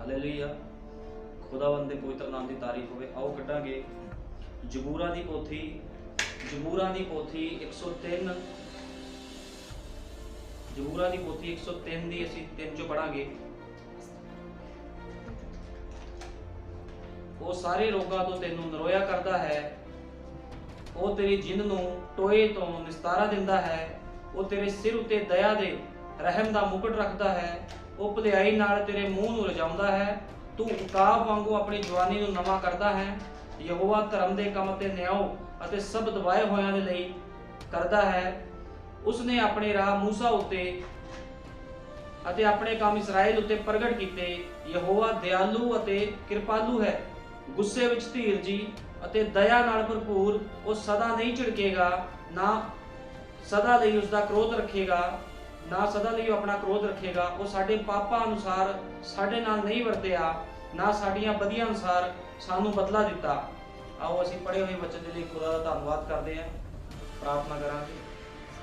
Hallelujah. खुदावंद दे पवित्र नाम की तारीफ होवे। आओ कटांगे जबूरां दी पोथी 103, जबूरां दी पोथी 103 दी असीं 3 चों पढ़ांगे। वो सारे रोगां तो तैनूं नरोया करदा है, वो तेरी जिंद नूं टोए तो निस्तारा दिंदा है, वो तेरे सिर उत्ते दया दे रहम दा मुकुट रखदा है, वो भलाई नाल तेरे मूँह नूं रजाउंदा है, तू उकाब वांगू अपनी जवानी नूं नवां करदा है। यहोवा धर्म दे काम ते न्याय अते सब दबाए होयां दे लई करदा है। उसने अपने राह मूसा उत्ते अते अपने काम इसराइल उत्ते प्रगट कीते। यहोवा दयालु अते कृपालु है, गुस्से विच धीरजी अते दया नाल भरपूर। वो सदा नहीं झिड़केगा, ना सदा लई उसका क्रोध रखेगा, ना सदा लई अपना क्रोध रखेगा। वो साडे पापां अनुसार साडे नाल नहीं वरतिया, ना साडियां बदियां अनुसार सानू बदला दिता। आओ असीं पढ़े हुए वचन दे लई खुदा दा धन्नवाद करदे हां, प्रार्थना करांगे।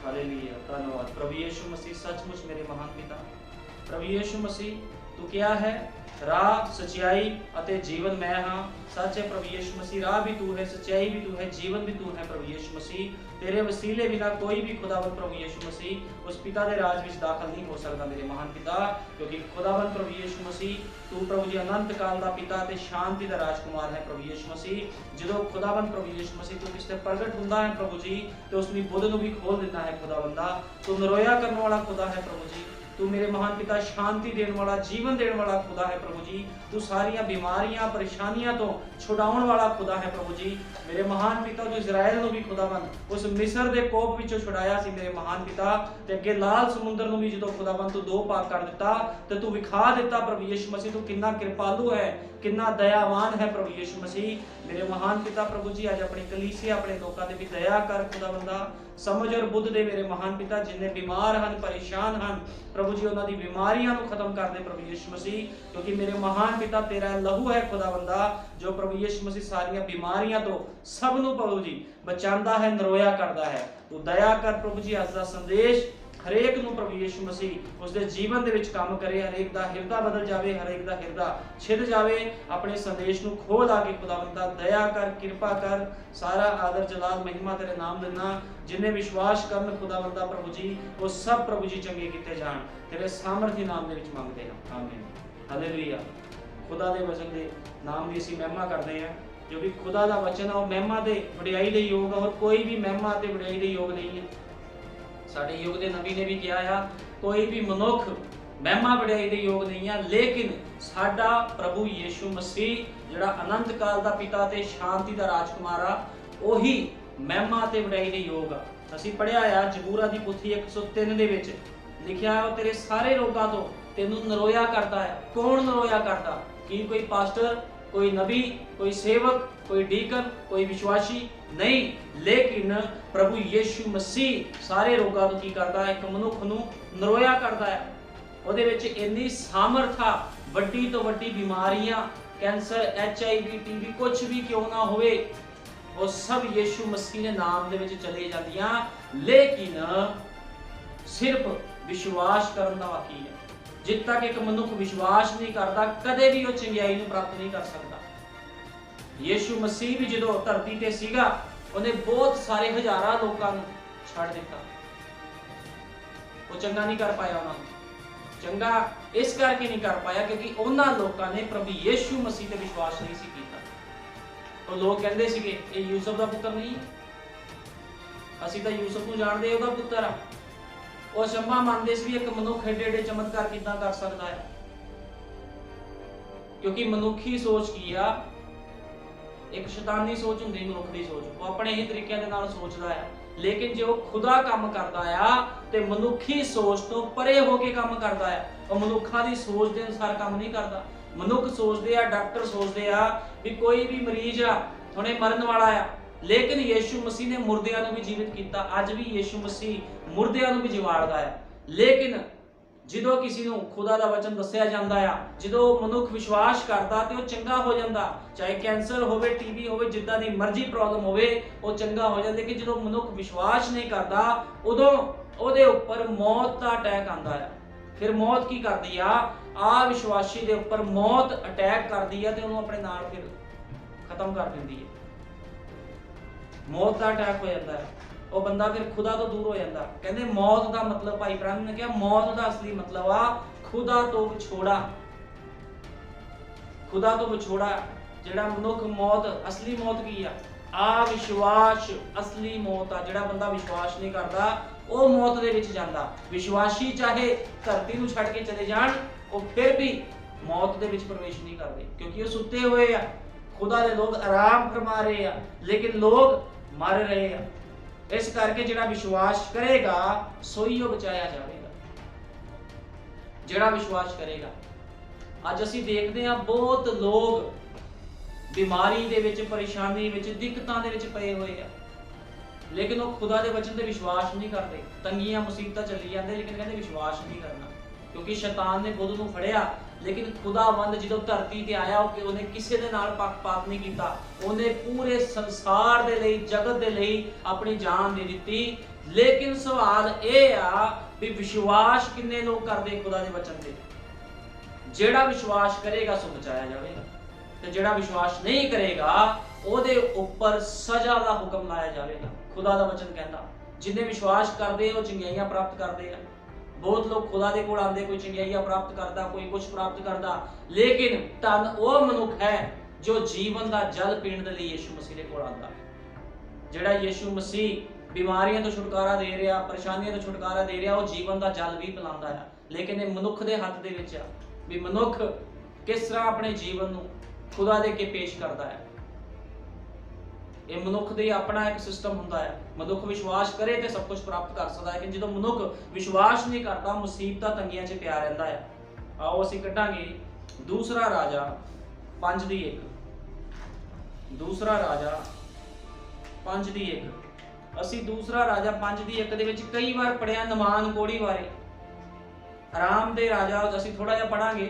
हालेलुया, धन्नवाद प्रभु यीशु मसीह, सचमुच मेरे महान पिता प्रभु यीशु मसीह, तू क्या है? राह, सच्चाई अते जीवन मैं हाँ। सच है प्रभु यीशु मसीह, राह भी तू है, सच्चाई भी तू है, जीवन भी तू है प्रभु यीशु मसीह। तेरे वसीले बिना कोई भी खुदावंद प्रभु यीशु मसीह उस पिता के राज में दाखिल नहीं हो सकता मेरे महान पिता, क्योंकि खुदावंद प्रभु यीशु मसीह तू प्रभु जी अनंत काल का पिता ते शांति का राजकुमार है प्रभु यीशु मसीह। जो खुदावंद प्रभु यीशु मसीह तू किसते प्रगट हुंदा है प्रभु जी, तो उसकी बुद्ध नूं भी खोल देता है खुदावंदा। तू नरोया करने वाला खुदा है प्रभु जी, तू मेरे महान पिता शांति देने वाला, जीवन देने वाला खुदा है प्रभु जी। तू सारियां बीमारियां परेशानियां तो छुड़ाउण वाला खुदा है प्रभु जी। मेरे महान पिता जो इजराइल नूं भी खुदावंद उस मिस्र दे कोप विचों छुड़ाया सी मेरे महान पिता, ते अगे लाल समुंदर नूं भी जदों खुदावंद तू दो भाग कर दिता, ते तू विखा दिता प्रभु यीशु मसीह तू कितना कृपालु है, कितना दयावान है प्रभु यीशु मसीह। मेरे महान पिता प्रभु जी अज अपनी कलीसिया अपने लोगों ते भी दया कर खुदावंदा, समझ और बुद्ध दे मेरे महान पिता जिन्ने बीमार हैं, परेशान हैं प्रभु जी, उन्हां दी बीमारियां नूं खत्म कर दे प्रभु यीशु मसीह, क्योंकि मेरे महान पिता तेरा लहू है खुदावंदा जो प्रभु यीशु मसीह सारियां बीमारियां तो सब नूं प्रभु जी बचांदा है, नरोया करदा है। तू दया कर प्रभु जी, अज दा संदेश हरेक नूं प्रभु यीशु मसीह उसके जीवन दे विच काम करे, हरेक दा हिरदा बदल जावे, हरेक दा हिरदा छिद जावे। अपने संदेश नूं खोल आके खुदावंदा दया कर, कृपा कर, सारा आदर जलाल महिमा तेरे नाम देना। जिन्हें विश्वास करन खुदावंदा प्रभु जी वो सब प्रभु जी चंगे कीते जाण, तेरे सामर्थी नाम दे विच मंगदे हां, आमीन। हालेलुया। खुदा दे वचन दे नाम दी असीं महिमा करदे हां, जो भी खुदा दा वचन है वो महिमा ते वडियाई दे योग है, और कोई भी महिमा ते वडियाई दे योग नहीं है। साडे युग दे नबी ने भी कहा है कोई भी मनुख महिमा वडियाई दे योग नहीं है, लेकिन साडा प्रभु यीशु मसीह जिहड़ा अनंत काल दा पिता ते शांति दा राजकुमार आ, ओही महिमा ते वडियाई दे योग आ। असीं पढ़िया आ जबूरा दी पोथी 103 दे विच लिखिया है, तेरे सारे रोगां तो तैनूं नरोया करदा है। कौन नरोया करदा? कि कोई पास्टर, कोई नबी, कोई सेवक, कोई डीकन, कोई विश्वासी नहीं, लेकिन प्रभु यीशु मसीह सारे रोगां तो की करदा है, एक मनुख नूं नरोया करदा है। ਉਹਦੇ ਵਿੱਚ ਇੰਨੀ ਸਾਮਰਥ ਆ, ਵੱਡੀ ਤੋਂ ਵੱਡੀ ਬਿਮਾਰੀਆਂ, ਕੈਂਸਰ, HIV, TB ਕੁਝ ਵੀ ਕਿਉਂ ਨਾ ਹੋਵੇ, ਉਹ ਸਭ ਯੀਸ਼ੂ ਮਸੀਹ ਦੇ ਨਾਮ ਦੇ ਵਿੱਚ ਚਲੇ ਜਾਂਦੀਆਂ, ਲੇਕਿਨ ਸਿਰਫ ਵਿਸ਼ਵਾਸ ਕਰਨ ਦਾ ਬਾਕੀ ਹੈ। ਜਿੱਦ ਤੱਕ ਇੱਕ ਮਨੁੱਖ ਵਿਸ਼ਵਾਸ ਨਹੀਂ ਕਰਦਾ, ਕਦੇ ਵੀ ਉਹ ਚੰਗਿਆਈ ਨੂੰ ਪ੍ਰਾਪਤ ਨਹੀਂ ਕਰ ਸਕਦਾ। ਯੀਸ਼ੂ ਮਸੀਹ ਵੀ ਜਦੋਂ ਧਰਤੀ ਤੇ ਸੀਗਾ, ਉਹਨੇ ਬਹੁਤ ਸਾਰੇ ਹਜ਼ਾਰਾਂ ਲੋਕਾਂ ਨੂੰ ਛੱਡ ਦਿੱਤਾ, ਉਹ ਚੰਗਾ ਨਹੀਂ ਕਰ ਪਾਇਆ। ਉਹਨਾਂ ਨੂੰ चंगा इस करके नहीं कर पाया क्योंकि उन्होंने लोगों ने प्रभु यीशु मसीह पे विश्वास नहीं सी कीता। तो लोग कहते सीगे ये यूसुफ का पुत्र नहीं, असीं तां यूसुफ नूं जाणदे ओहदा पुत्र आ। वो अचंभा मानते सी एक मनुख एडे एडे चमत्कार किदां कर सकदा है, क्योंकि मनुखी सोच की आ, एक शैतानी सोच हुंदी मनुख दी सोच, वो अपने ही तरीके दे नाल सोचदा है। लेकिन जो खुदा काम करता है तो मनुखी सोच तो परे होके काम करता है, और मनुखा की सोच के अनुसार काम नहीं करता। मनुख सोचते हैं, डॉक्टर सोचते हैं भी कोई भी मरीज आ हुणे मरन वाला है, लेकिन यीशु मसीह ने मुर्दियां नूं भी जीवित किया। अज भी यीशु मसीह मुर्दियां नूं भी जिवाड़दा है, लेकिन ਜਦੋਂ किसी ਨੂੰ खुदा ਦਾ वचन दस्या ਜਾਂਦਾ ਆ, ਜਦੋਂ ਮਨੁੱਖ ਵਿਸ਼ਵਾਸ ਕਰਦਾ ਤੇ ਉਹ ਚੰਗਾ ਹੋ ਜਾਂਦਾ, ਚਾਹੇ ਕੈਂਸਰ ਹੋਵੇ, TB ਹੋਵੇ, ਜਿੱਦਾਂ ਦੀ ਮਰਜ਼ੀ ਪ੍ਰੋਬਲਮ ਹੋਵੇ, ਉਹ ਚੰਗਾ ਹੋ ਜਾਂਦਾ। ਕਿ ਜਦੋਂ ਮਨੁੱਖ ਵਿਸ਼ਵਾਸ ਨਹੀਂ ਕਰਦਾ, ਉਦੋਂ ਉਹਦੇ ਉੱਪਰ ਮੌਤ ਦਾ ਅਟੈਕ ਆਉਂਦਾ ਹੈ। ਫਿਰ ਮੌਤ ਕੀ ਕਰਦੀ ਆ ਵਿਸ਼ਵਾਸੀ ਦੇ ਉੱਪਰ ਮੌਤ ਅਟੈਕ ਕਰਦੀ ਆ ਤੇ ਉਹਨੂੰ ਆਪਣੇ ਨਾਲ ਫਿਰ ਖਤਮ ਕਰ ਦਿੰਦੀ ਹੈ। ਮੌਤ ਦਾ ਅਟੈਕ ਹੋ ਜਾਂਦਾ ਹੈ, ਉਹ ਬੰਦਾ ਫਿਰ ਖੁਦਾ ਤੋਂ ਦੂਰ ਹੋ ਜਾਂਦਾ। ਕਹਿੰਦੇ ਮੌਤ ਦਾ ਮਤਲਬ ਭਾਈ ਬ੍ਰਹਮ ਨੇ ਕਿਹਾ ਮੌਤ ਦਾ ਅਸਲੀ ਮਤਲਬ ਆ ਖੁਦਾ ਤੋਂ ਵਿਛੋੜਾ। ਖੁਦਾ ਤੋਂ ਵਿਛੋੜਾ ਜਿਹੜਾ ਮਨੁੱਖ ਮੌਤ, ਅਸਲੀ ਮੌਤ ਕੀ ਆ ਵਿਸ਼ਵਾਸ ਅਸਲੀ ਮੌਤ ਆ। ਜਿਹੜਾ ਬੰਦਾ ਵਿਸ਼ਵਾਸ ਨਹੀਂ ਕਰਦਾ ਉਹ ਮੌਤ ਦੇ ਵਿੱਚ ਜਾਂਦਾ। ਵਿਸ਼ਵਾਸੀ ਚਾਹੇ ਧਰਤੀ ਨੂੰ ਛੱਡ ਕੇ ਚਲੇ ਜਾਣ, ਉਹ ਫਿਰ ਵੀ ਮੌਤ ਦੇ ਵਿੱਚ ਪ੍ਰਵੇਸ਼ ਨਹੀਂ ਕਰਦੇ, ਕਿਉਂਕਿ ਉਹ ਸੁੱਤੇ ਹੋਏ ਆ। ਖੁਦਾ ਦੇ ਲੋਕ ਆਰਾਮ ਫਰਮਾ ਰਹੇ ਆ, ਲੇਕਿਨ ਲੋਕ ਮਰ ਰਹੇ ਆ। ਇਸ ਕਰਕੇ ਜਿਹੜਾ ਵਿਸ਼ਵਾਸ ਕਰੇਗਾ ਸੋਈ ਉਹ ਬਚਾਇਆ ਜਾਵੇਗਾ। ਜਿਹੜਾ ਵਿਸ਼ਵਾਸ ਕਰੇਗਾ। ਅੱਜ ਅਸੀਂ ਦੇਖਦੇ ਹਾਂ ਬਹੁਤ ਲੋਕ ਬਿਮਾਰੀ ਦੇ ਵਿੱਚ, ਪਰੇਸ਼ਾਨੀ ਵਿੱਚ, ਦਿੱਕਤਾਂ ਦੇ ਵਿੱਚ ਪਏ ਹੋਏ ਆ, ਲੇਕਿਨ ਉਹ ਖੁਦਾ ਦੇ ਵਚਨ ਤੇ ਵਿਸ਼ਵਾਸ ਨਹੀਂ ਕਰਦੇ। ਤੰਗੀਆਂ ਮੁਸੀਬਤਾਂ ਚੱਲੀ ਜਾਂਦੇ, ਲੇਕਿਨ ਕਹਿੰਦੇ ਵਿਸ਼ਵਾਸ ਨਹੀਂ ਕਰਨਾ, ਕਿਉਂਕਿ ਸ਼ੈਤਾਨ ਨੇ ਬੁੱਧ ਨੂੰ ਫੜਿਆ। ਲੇਕਿਨ ਖੁਦਾਵੰਦ ਜਦੋਂ ਧਰਤੀ ਤੇ ਆਇਆ, ਉਹਨੇ ਕਿਸੇ ਦੇ ਨਾਲ ਪੱਖਪਾਤ ਨਹੀਂ ਕੀਤਾ। ਉਹਨੇ ਪੂਰੇ ਸੰਸਾਰ ਦੇ ਲਈ, ਜਗਤ ਦੇ ਲਈ ਆਪਣੀ ਜਾਨ ਦੇ ਦਿੱਤੀ। ਲੇਕਿਨ ਸਵਾਲ ਇਹ ਆ ਵੀ ਵਿਸ਼ਵਾਸ ਕਿੰਨੇ ਲੋਕ ਕਰਦੇ ਖੁਦਾ ਦੇ ਵਚਨ ਤੇ। ਜਿਹੜਾ ਵਿਸ਼ਵਾਸ ਕਰੇਗਾ ਸੋ ਬਚਾਇਆ ਜਾਵੇਗਾ, ਤੇ ਜਿਹੜਾ ਵਿਸ਼ਵਾਸ ਨਹੀਂ ਕਰੇਗਾ ਉਹਦੇ ਉੱਪਰ ਸਜ਼ਾ ਦਾ ਹੁਕਮ ਲਾਇਆ ਜਾਵੇਗਾ। ਖੁਦਾ ਦਾ ਵਚਨ ਕਹਿੰਦਾ ਜਿੰਨੇ ਵਿਸ਼ਵਾਸ ਕਰਦੇ ਉਹ ਚੰਗਿਆਈਆਂ ਪ੍ਰਾਪਤ ਕਰਦੇ ਆ। ਬਹੁਤ ਲੋਕ ਖੁਦਾ ਦੇ ਕੋਲ ਆਉਂਦੇ, ਕੋਈ ਚੰਗਿਆਈਆਂ ਪ੍ਰਾਪਤ ਕਰਦਾ, ਕੋਈ ਕੁਝ ਪ੍ਰਾਪਤ ਕਰਦਾ, ਲੇਕਿਨ ਧੰਨ ਉਹ ਮਨੁੱਖ ਹੈ ਜੋ ਜੀਵਨ ਦਾ ਜਲ ਪੀਣ ਦੇ ਲਈ ਯਿਸੂ ਮਸੀਹ ਦੇ ਕੋਲ ਆਉਂਦਾ। ਜਿਹੜਾ ਯਿਸੂ ਮਸੀਹ ਬਿਮਾਰੀਆਂ ਤੋਂ ਛੁਟਕਾਰਾ ਦੇ ਰਿਹਾ, ਪਰੇਸ਼ਾਨੀਆਂ ਤੋਂ ਛੁਟਕਾਰਾ ਦੇ ਰਿਹਾ, ਉਹ ਜੀਵਨ ਦਾ ਜਲ ਵੀ ਪਿਲਾਉਂਦਾ ਹੈ। ਲੇਕਿਨ ਇਹ ਮਨੁੱਖ ਦੇ ਹੱਥ ਦੇ ਵਿੱਚ ਆ ਵੀ ਮਨੁੱਖ ਕਿਸ ਤਰ੍ਹਾਂ ਆਪਣੇ ਜੀਵਨ ਨੂੰ ਖੁਦਾ ਦੇ ਅੱਗੇ ਪੇਸ਼ ਕਰਦਾ ਹੈ। ਇਹ ਮਨੁੱਖ ਦੇ ਆਪਣਾ ਇੱਕ ਸਿਸਟਮ ਹੁੰਦਾ ਹੈ। ਮਨੁੱਖ ਵਿਸ਼ਵਾਸ ਕਰੇ ਤੇ ਸਭ ਕੁਝ ਪ੍ਰਾਪਤ ਕਰ ਸਕਦਾ ਹੈ, ਕਿ ਜਦੋਂ ਮਨੁੱਖ ਵਿਸ਼ਵਾਸ ਨਹੀਂ ਕਰਦਾ, ਮੁਸੀਬਤਾਂ ਤੰਗੀਆਂ 'ਚ ਪਿਆ ਰਹਿੰਦਾ ਹੈ। ਆਓ ਅਸੀਂ ਕੱਢਾਂਗੇ ਦੂਸਰਾ ਰਾਜਾ 5:1। ਦੂਸਰਾ ਰਾਜਾ 5:1। ਅਸੀਂ ਦੂਸਰਾ ਰਾਜਾ 5:1 ਦੇ ਵਿੱਚ ਕਈ ਵਾਰ ਪੜਿਆ ਨਮਾਨ ਕੋੜੀ ਬਾਰੇ। ਆਰਾਮ ਦੇ ਰਾਜਾ ਅਸੀਂ ਥੋੜਾ ਜਿਹਾ ਪੜਾਂਗੇ।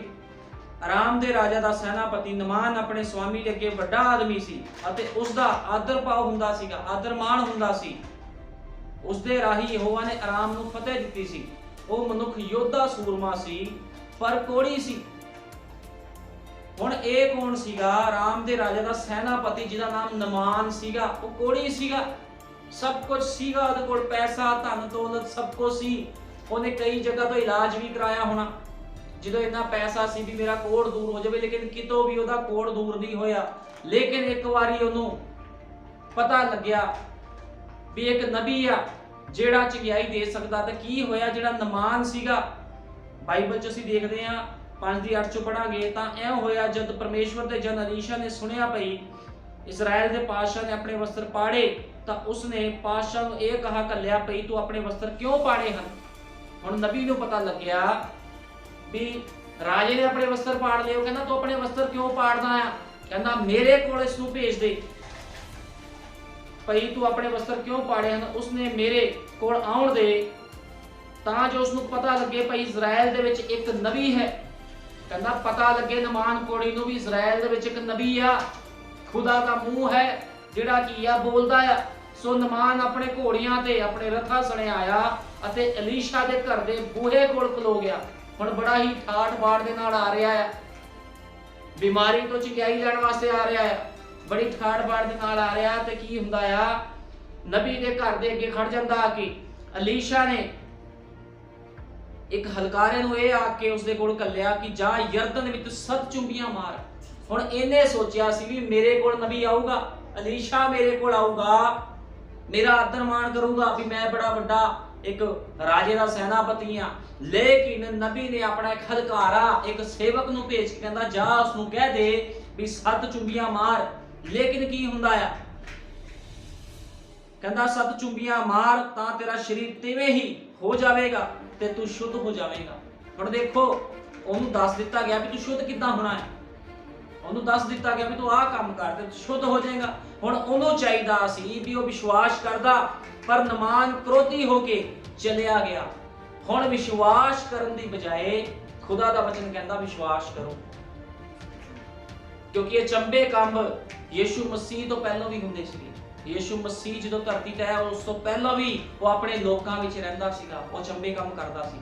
ਆਰਾਮ ਦੇ ਰਾਜਾ ਦਾ ਸੈਨਾਪਤੀ ਨਮਾਨ ਆਪਣੇ ਸਵਾਮੀ ਦੇ ਅੱਗੇ ਵੱਡਾ ਆਦਮੀ ਸੀ ਅਤੇ ਉਸ ਦਾ ਆਦਰ ਭਾਵ ਹੁੰਦਾ ਸੀਗਾ, ਆਦਰ ਮਾਣ ਹੁੰਦਾ ਸੀ। ਉਸ ਦੇ ਰਾਹੀ ਯਹੋਵਾ ਨੇ ਆਰਾਮ ਨੂੰ ਫਤਿਹ ਦਿੱਤੀ ਸੀ। ਉਹ ਮਨੁੱਖ ਯੋਧਾ ਸੂਰਮਾ ਸੀ, ਪਰ ਕੋੜੀ ਸੀ। ਹੁਣ ਇਹ ਕੌਣ ਸੀਗਾ? ਆਰਾਮ ਦੇ ਰਾਜਾ ਦਾ ਸੈਨਾਪਤੀ ਜਿਹਦਾ ਨਾਮ ਨਮਾਨ ਸੀਗਾ। ਉਹ ਕੋੜੀ ਸੀਗਾ, ਸਭ ਕੁਝ ਸੀਗਾ ਉਹਦੇ ਕੋਲ, ਪੈਸਾ, ਧਨ ਦੌਲਤ ਸਭ ਕੁਝ ਸੀ। ਉਹਨੇ ਕਈ ਜਗ੍ਹਾ ਤੋਂ ਇਲਾਜ ਵੀ ਕਰਾਇਆ ਹੋਣਾ। ਜਦੋਂ ਇੰਨਾ ਪੈਸਾ ਸੀ ਵੀ ਮੇਰਾ ਕੋੜ ਦੂਰ ਹੋ ਜਾਵੇ, ਲੇਕਿਨ ਕਿਤੋਂ ਵੀ ਉਹਦਾ ਕੋੜ ਦੂਰ ਨਹੀਂ ਹੋਇਆ। ਲੇਕਿਨ ਇੱਕ ਵਾਰੀ ਉਹਨੂੰ ਪਤਾ ਲੱਗਿਆ ਵੀ ਇੱਕ ਨਬੀ ਆ ਜਿਹੜਾ ਚੰਗਿਆਈ ਦੇ ਸਕਦਾ। ਤੇ ਕੀ ਹੋਇਆ? ਜਿਹੜਾ ਨਮਾਨ ਸੀਗਾ, ਬਾਈਬਲ 'ਚ ਅਸੀਂ ਦੇਖਦੇ ਹਾਂ 5:8 'ਚ ਪੜਾਂਗੇ ਤਾਂ ਐਂ ਹੋਇਆ, ਜਦ ਪਰਮੇਸ਼ਵਰ ਦੇ ਜਨ ਅਲੀਸ਼ਾ ਨੇ ਸੁਣਿਆ ਭਈ ਇਸਰਾਇਲ ਦੇ ਪਾਤਸ਼ਾਹ ਨੇ ਆਪਣੇ ਵਸਤਰ ਪਾੜੇ, ਤਾਂ ਉਸਨੇ ਪਾਤਸ਼ਾਹ ਨੂੰ ਇਹ ਕਹਾ ਘੱਲਿਆ ਭਈ ਤੂੰ ਆਪਣੇ ਵਸਤਰ ਕਿਉਂ ਪਾੜੇ ਹਨ? ਹੁਣ ਨਬੀ ਨੂੰ ਪਤਾ ਲੱਗਿਆ ਵੀ ਰਾਜੇ ਨੇ ਆਪਣੇ ਵਸਤਰ ਪਾੜ ਲਏ। ਉਹ ਕਹਿੰਦਾ ਤੂੰ ਆਪਣੇ ਵਸਤਰ ਕਿਉਂ ਪਾੜਦਾ ਆ? ਕਹਿੰਦਾ ਮੇਰੇ ਕੋਲ ਇਸ ਨੂੰ ਭੇਜ ਦੇ ਭਈ ਤੂੰ ਆਪਣੇ ਵਸਤਰ ਕਿਉਂ ਪਾੜੇ ਹਨ? ਉਸਨੇ ਮੇਰੇ ਕੋਲ ਆਉਣ ਦੇ ਤਾਂ ਜੋ ਉਸਨੂੰ ਪਤਾ ਲੱਗੇ ਭਈ ਇਜ਼ਰਾਈਲ ਦੇ ਵਿੱਚ ਇੱਕ ਨਬੀ ਹੈ। ਕਹਿੰਦਾ ਪਤਾ ਲੱਗੇ ਨਮਾਨ ਕੋੜੀ ਨੂੰ ਵੀ ਇਜ਼ਰਾਈਲ ਦੇ ਵਿੱਚ ਇੱਕ ਨਬੀ ਆ, ਖੁਦਾ ਦਾ ਮੂੰਹ ਹੈ ਜਿਹੜਾ ਕੀ ਆ ਬੋਲਦਾ ਆ। ਸੋ ਨਮਾਨ ਆਪਣੇ ਘੋੜੀਆਂ ਤੇ ਆਪਣੇ ਰਥਾਂ ਸਣੇ ਆਇਆ ਅਤੇ ਅਲੀਸ਼ਾ ਦੇ ਘਰ ਦੇ ਬੂਹੇ ਕੋਲ ਖਲੋ ਗਿਆ। ਹੁਣ ਬੜਾ ਹੀ ਠਾਠ ਬਾੜ ਦੇ ਨਾਲ ਆ ਰਿਹਾ ਆ, ਬਿਮਾਰੀ ਤੋਂ ਚੰਗਿਆਈ ਲੈਣ ਵਾਸਤੇ ਆ ਰਿਹਾ ਆ, ਬੜੀ ਠਾਠ ਬਾੜ ਦੇ ਨਾਲ ਆ ਰਿਹਾ। ਤੇ ਕੀ ਹੁੰਦਾ ਆ, ਨਬੀ ਦੇ ਘਰ ਦੇ ਅੱਗੇ ਖੜ ਜਾਂਦਾ ਆ ਕੇ ਅਲੀਸ਼ਾ ਨੇ ਇੱਕ ਹਲਕਾਰੇ ਨੂੰ ਇਹ ਆ ਕੇ ਉਸਦੇ ਕੋਲ ਕੱਲਿਆ ਕਿ ਜਾ ਯਰਦਨ ਵਿੱਚ 7 ਚੁੰਬੀਆਂ ਮਾਰ। ਹੁਣ ਇਹਨੇ ਸੋਚਿਆ ਸੀ ਵੀ ਮੇਰੇ ਕੋਲ ਨਬੀ ਆਊਗਾ, ਅਲੀਸ਼ਾ ਮੇਰੇ ਕੋਲ ਆਊਗਾ, ਮੇਰਾ ਆਦਰ ਮਾਣ ਕਰੂਗਾ ਵੀ ਮੈਂ ਬੜਾ ਵੱਡਾ ਇੱਕ ਰਾਜੇ ਦਾ ਸੈਨਾਪਤੀ ਆ। ਲੇਕਿਨ ਨਬੀ ਨੇ ਆਪਣਾ ਇੱਕ ਹਲਕਾਰਾ, ਇੱਕ ਸੇਵਕ ਨੂੰ ਭੇਜ ਕੇ ਕਹਿੰਦਾ ਜਾ ਉਸ ਨੂੰ ਕਹਿ ਦੇ ਵੀ 7 ਚੁੰਬੀਆਂ ਮਾਰ। ਲੇਕਿਨ ਕੀ ਹੁੰਦਾ ਆ, ਕਹਿੰਦਾ 7 ਚੁੰਬੀਆਂ ਮਾਰ ਤਾਂ ਤੇਰਾ ਸਰੀਰ ਤਿਵੇਂ ਹੀ ਹੋ ਜਾਵੇਗਾ ਤੇ ਤੂੰ ਸ਼ੁੱਧ ਹੋ ਜਾਵੇਗਾ। ਹੁਣ ਦੇਖੋ ਉਹਨੂੰ ਦੱਸ ਦਿੱਤਾ ਗਿਆ ਵੀ ਤੂੰ ਸ਼ੁੱਧ ਕਿੱਦਾਂ ਹੋਣਾ ਹੈ। ਉਹਨੂੰ ਦੱਸ ਦਿੱਤਾ ਗਿਆ ਵੀ ਤੂੰ ਆਹ ਕੰਮ ਕਰ ਤੇ ਸ਼ੁੱਧ ਹੋ ਜਾਏਗਾ। ਹੁਣ ਉਹਨੂੰ ਚਾਹੀਦਾ ਸੀ ਵੀ ਉਹ ਵਿਸ਼ਵਾਸ ਕਰਦਾ, ਪਰ ਨਮਾਨ ਕ੍ਰੋਧੀ ਹੋ ਕੇ ਚਲਿਆ ਗਿਆ। ਹੁਣ ਵਿਸ਼ਵਾਸ ਕਰਨ ਦੀ ਬਜਾਏ ਖੁਦਾ ਦਾ ਵਚਨ ਕਹਿੰਦਾ ਵਿਸ਼ਵਾਸ ਕਰੋ, ਕਿਉਂਕਿ ਇਹ ਚੰਬੇ ਕੰਮ ਯਿਸੂ ਮਸੀਹ ਤੋਂ ਪਹਿਲਾਂ ਵੀ ਹੁੰਦੇ ਸੀ। ਯਿਸੂ ਮਸੀਹ ਜਦੋਂ ਧਰਤੀ ਤੇ ਆਇਆ ਉਸ ਤੋਂ ਪਹਿਲਾਂ ਵੀ ਉਹ ਆਪਣੇ ਲੋਕਾਂ ਵਿੱਚ ਰਹਿੰਦਾ ਸੀਗਾ, ਉਹ ਚੰਬੇ ਕੰਮ ਕਰਦਾ ਸੀ।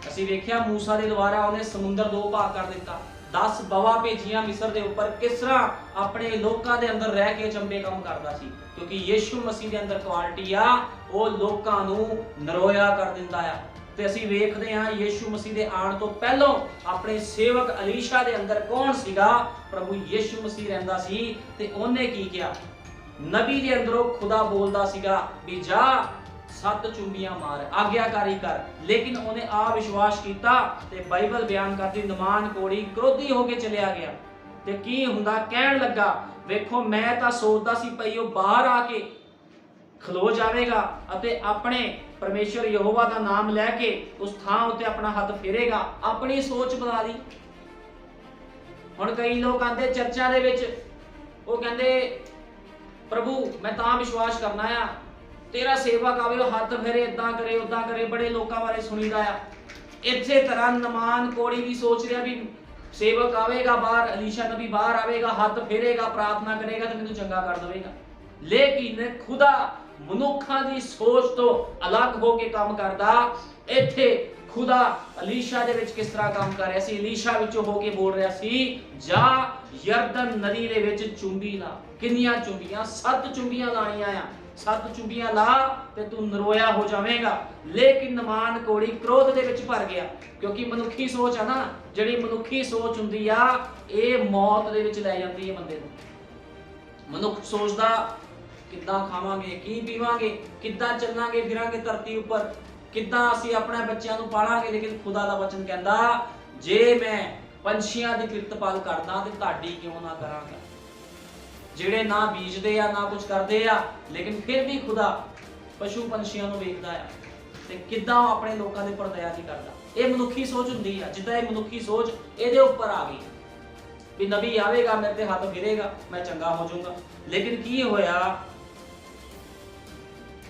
ਅਸੀਂ ਵੇਖਿਆ ਮੂਸਾ ਦੇ ਦੁਆਰਾ ਉਹਨੇ ਸਮੁੰਦਰ ਦੋ ਭਾਗ ਕਰ ਦਿੱਤਾ, 10 ਬਵਾ ਭੇਜੀਆਂ ਮਿਸਰ ਦੇ ਉੱਪਰ। ਕਿਸ ਤਰ੍ਹਾਂ ਆਪਣੇ ਲੋਕਾਂ ਦੇ ਅੰਦਰ ਰਹਿ ਕੇ ਚੰਬੇ ਕੰਮ ਕਰਦਾ ਸੀ, ਕਿਉਂਕਿ ਯੀਸ਼ੂ ਮਸੀਹ ਦੇ ਅੰਦਰ ਕੁਆਲਿਟੀ ਆ, ਉਹ ਲੋਕਾਂ ਨੂੰ ਨਰੋਇਆ ਕਰ ਦਿੰਦਾ ਆ। ਤੇ ਅਸੀਂ ਵੇਖਦੇ ਹਾਂ ਯੀਸ਼ੂ ਮਸੀਹ ਦੇ ਆਉਣ ਤੋਂ ਪਹਿਲਾਂ ਆਪਣੇ ਸੇਵਕ ਅਲੀਸ਼ਾ ਦੇ ਅੰਦਰ ਕੌਣ ਸੀਗਾ? ਪ੍ਰਭੂ ਯੀਸ਼ੂ ਮਸੀਹ ਰਹਿੰਦਾ ਸੀ। ਤੇ ਉਹਨੇ ਕੀ ਕਿਹਾ? ਨਬੀ ਦੇ ਅੰਦਰੋਂ ਖੁਦਾ ਬੋਲਦਾ ਸੀਗਾ ਵੀ ਜਾ 7 ਚੁੰਬੀਆਂ ਮਾਰ, ਆਗਿਆਕਾਰੀ ਕਰ। ਲੇਕਿਨ ਉਹਨੇ ਆ ਵਿਸ਼ਵਾਸ ਕੀਤਾ ਤੇ ਬਾਈਬਲ ਬਿਆਨ ਕਰਦੀ ਨਮਾਨ ਕੋੜੀ ਕ੍ਰੋਧੀ ਹੋ ਕੇ ਚਲਿਆ ਗਿਆ। ਤੇ ਕੀ ਹੁੰਦਾ? ਕਹਿਣ ਲੱਗਾ ਵੇਖੋ ਮੈਂ ਤਾਂ ਸੋਚਦਾ ਸੀ ਭਈ ਉਹ ਬਾਹਰ ਆ ਕੇ ਖਲੋ ਜਾਵੇਗਾ ਅਤੇ ਆਪਣੇ ਪਰਮੇਸ਼ਰ ਯਹੋਵਾ ਦਾ ਨਾਮ ਲੈ ਕੇ ਉਸ ਥਾਂ ਉੱਤੇ ਆਪਣਾ ਹੱਥ ਫੇਰੇਗਾ। ਆਪਣੀ ਸੋਚ ਬਣਾ ਲਈ। ਹੁਣ ਕਈ ਲੋਕ ਆਂਦੇ ਚਰਚਾਂ ਦੇ ਵਿੱਚ, ਉਹ ਕਹਿੰਦੇ ਪ੍ਰਭੂ ਮੈਂ ਤਾਂ ਵਿਸ਼ਵਾਸ ਕਰਨਾ ਆ, ਤੇਰਾ ਸੇਵਕ ਆਵੇ ਉਹ ਹੱਥ ਫੇਰੇ, ਇਦਾਂ ਕਰੇ ਉਦਾਂ ਕਰੇ। ਬੜੇ ਲੋਕਾਂ ਬਾਰੇ ਸੁਣੀਦਾ ਆ। ਇਸੇ ਤਰ੍ਹਾਂ ਨਮਾਨ ਕੋੜੀ ਵੀ ਸੋਚ ਰਿਹਾ ਵੀ ਸੇਵਕ ਆਵੇਗਾ ਬਾਹਰ, ਅਲੀਸ਼ਾ ਨਬੀ ਬਾਹਰ ਆਵੇਗਾ, ਹੱਥ ਫੇਰੇਗਾ, ਪ੍ਰਾਰਥਨਾ ਕਰੇਗਾ ਤੇ ਮੈਨੂੰ ਚੰਗਾ ਕਰ ਦੇਵੇਗਾ। ਲੇਕਿਨ ਖੁਦਾ ਮਨੁੱਖਾਂ ਦੀ ਸੋਚ ਤੋਂ ਅਲੱਗ ਹੋ ਕੇ ਕੰਮ ਕਰਦਾ। ਇੱਥੇ ਖੁਦਾ ਅਲੀਸ਼ਾ ਦੇ ਵਿੱਚ ਕਿਸ ਤਰ੍ਹਾਂ ਕੰਮ ਕਰ ਰਿਹਾ ਸੀ? ਅਲੀਸ਼ਾ ਵਿੱਚੋਂ ਹੋ ਕੇ ਬੋਲ ਰਿਹਾ ਸੀ ਜਾ ਯਰਦਨ ਨਦੀ ਦੇ ਵਿੱਚ ਚੁੰਬੀ ਲਾ। ਕਿੰਨੀਆਂ ਚੁੰਬੀਆਂ? 7 ਚੁੰਬੀਆਂ ਲਾਣੀਆਂ ਆ। 7 ਚੁੰਬੀਆਂ ਲਾ ਤੇ ਤੂੰ ਨਰੋਇਆ ਹੋ ਜਾਵੇਗਾ। ਲੇਕਿਨ ਨਮਾਨ ਕੋੜੀ ਕ੍ਰੋਧ ਦੇ ਵਿੱਚ ਭਰ ਗਿਆ, ਕਿਉਂਕਿ ਮਨੁੱਖੀ ਸੋਚ ਆ ਨਾ, ਜਿਹੜੀ ਮਨੁੱਖੀ ਸੋਚ ਹੁੰਦੀ ਆ ਇਹ ਮੌਤ ਦੇ ਵਿੱਚ ਲੈ ਜਾਂਦੀ ਹੈ ਬੰਦੇ ਨੂੰ। ਮਨੁੱਖ ਸੋਚਦਾ ਕਿੱਦਾਂ ਖਾਵਾਂਗੇ, ਕੀ ਪੀਵਾਂਗੇ, ਕਿੱਦਾਂ ਚੱਲਾਂਗੇ ਫਿਰਾਂਗੇ ਧਰਤੀ ਉੱਪਰ, ਕਿੱਦਾਂ ਅਸੀਂ ਆਪਣੇ ਬੱਚਿਆਂ ਨੂੰ ਪਾਲਾਂਗੇ। ਲੇਕਿਨ ਖੁਦਾ ਦਾ ਵਚਨ ਕਹਿੰਦਾ ਜੇ ਮੈਂ ਪੰਛੀਆਂ ਦੀ ਕਿਰਤਪਾਲ ਕਰਦਾ ਤੇ ਤੁਹਾਡੀ ਕਿਉਂ ਨਾ ਕਰਾਂਗਾ। ਜਿਹੜੇ ਨਾ ਬੀਜਦੇ ਆ ਨਾ ਕੁਝ ਕਰਦੇ ਆ, ਲੇਕਿਨ ਫਿਰ ਵੀ ਖੁਦਾ ਪਸ਼ੂ ਪੰਛੀਆਂ ਨੂੰ ਵੇਖਦਾ ਆ ਤੇ ਕਿੱਦਾਂ ਉਹ ਆਪਣੇ ਲੋਕਾਂ ਦੇ ਉੱਪਰ ਦਇਆ ਨਹੀਂ ਕਰਦਾ। ਇਹ ਮਨੁੱਖੀ ਸੋਚ ਹੁੰਦੀ ਆ। ਜਿੱਦਾਂ ਇਹ ਮਨੁੱਖੀ ਸੋਚ ਇਹਦੇ ਉੱਪਰ ਆ ਗਈ ਵੀ ਨਬੀ ਆਵੇਗਾ ਮੇਰੇ ਤੇ ਹੱਥ ਫੇਰੇਗਾ ਮੈਂ ਚੰਗਾ ਹੋ ਜਾਊਂਗਾ। ਲੇਕਿਨ ਕੀ ਹੋਇਆ?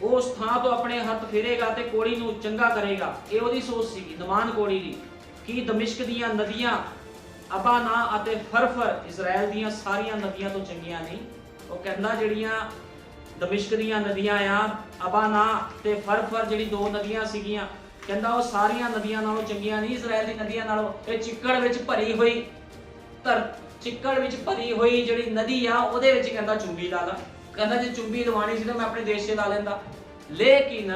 ਉਸ ਥਾਂ ਤੋਂ ਆਪਣੇ ਹੱਥ ਫੇਰੇਗਾ ਤੇ ਕੋੜੀ ਨੂੰ ਚੰਗਾ ਕਰੇਗਾ। ਇਹ ਉਹਦੀ ਸੋਚ ਸੀਗੀ ਨਮਾਨ ਕੋੜੀ ਦੀ। ਕੀ ਦਮਿਸ਼ਕ ਦੀਆਂ ਨਦੀਆਂ ਅਬਾਨਾ ਅਤੇ ਫਰਫਰ ਇਜ਼ਰਾਈਲ ਦੀਆਂ ਸਾਰੀਆਂ ਨਦੀਆਂ ਤੋਂ ਚੰਗੀਆਂ ਨਹੀਂ? ਉਹ ਕਹਿੰਦਾ ਜਿਹੜੀਆਂ ਦਮਿਸ਼ਕ ਦੀਆਂ ਨਦੀਆਂ ਆ, ਅਬਾਨਾ ਤੇ ਫਰਫਰ ਜਿਹੜੀ 2 ਨਦੀਆਂ ਸੀਗੀਆਂ, ਕਹਿੰਦਾ ਉਹ ਸਾਰੀਆਂ ਨਦੀਆਂ ਨਾਲੋਂ ਚੰਗੀਆਂ ਨਹੀਂ ਇਜ਼ਰਾਈਲ ਦੀ ਨਦੀਆਂ ਨਾਲੋਂ। ਇਹ ਚਿੱਕੜ ਵਿੱਚ ਭਰੀ ਹੋਈ ਚਿੱਕੜ ਵਿੱਚ ਭਰੀ ਹੋਈ ਜਿਹੜੀ ਨਦੀ ਆ ਉਹਦੇ ਵਿੱਚ ਕਹਿੰਦਾ ਚੁੰਬੀ ਲਾ ਲਾ। ਕਹਿੰਦਾ ਜੇ ਚੁੰਬੀ ਲਵਾਣੀ ਸੀ ਤਾਂ ਮੈਂ ਆਪਣੇ ਦੇਸ਼ 'ਚ ਲਾ ਲੈਂਦਾ। ਲੇਕਿਨ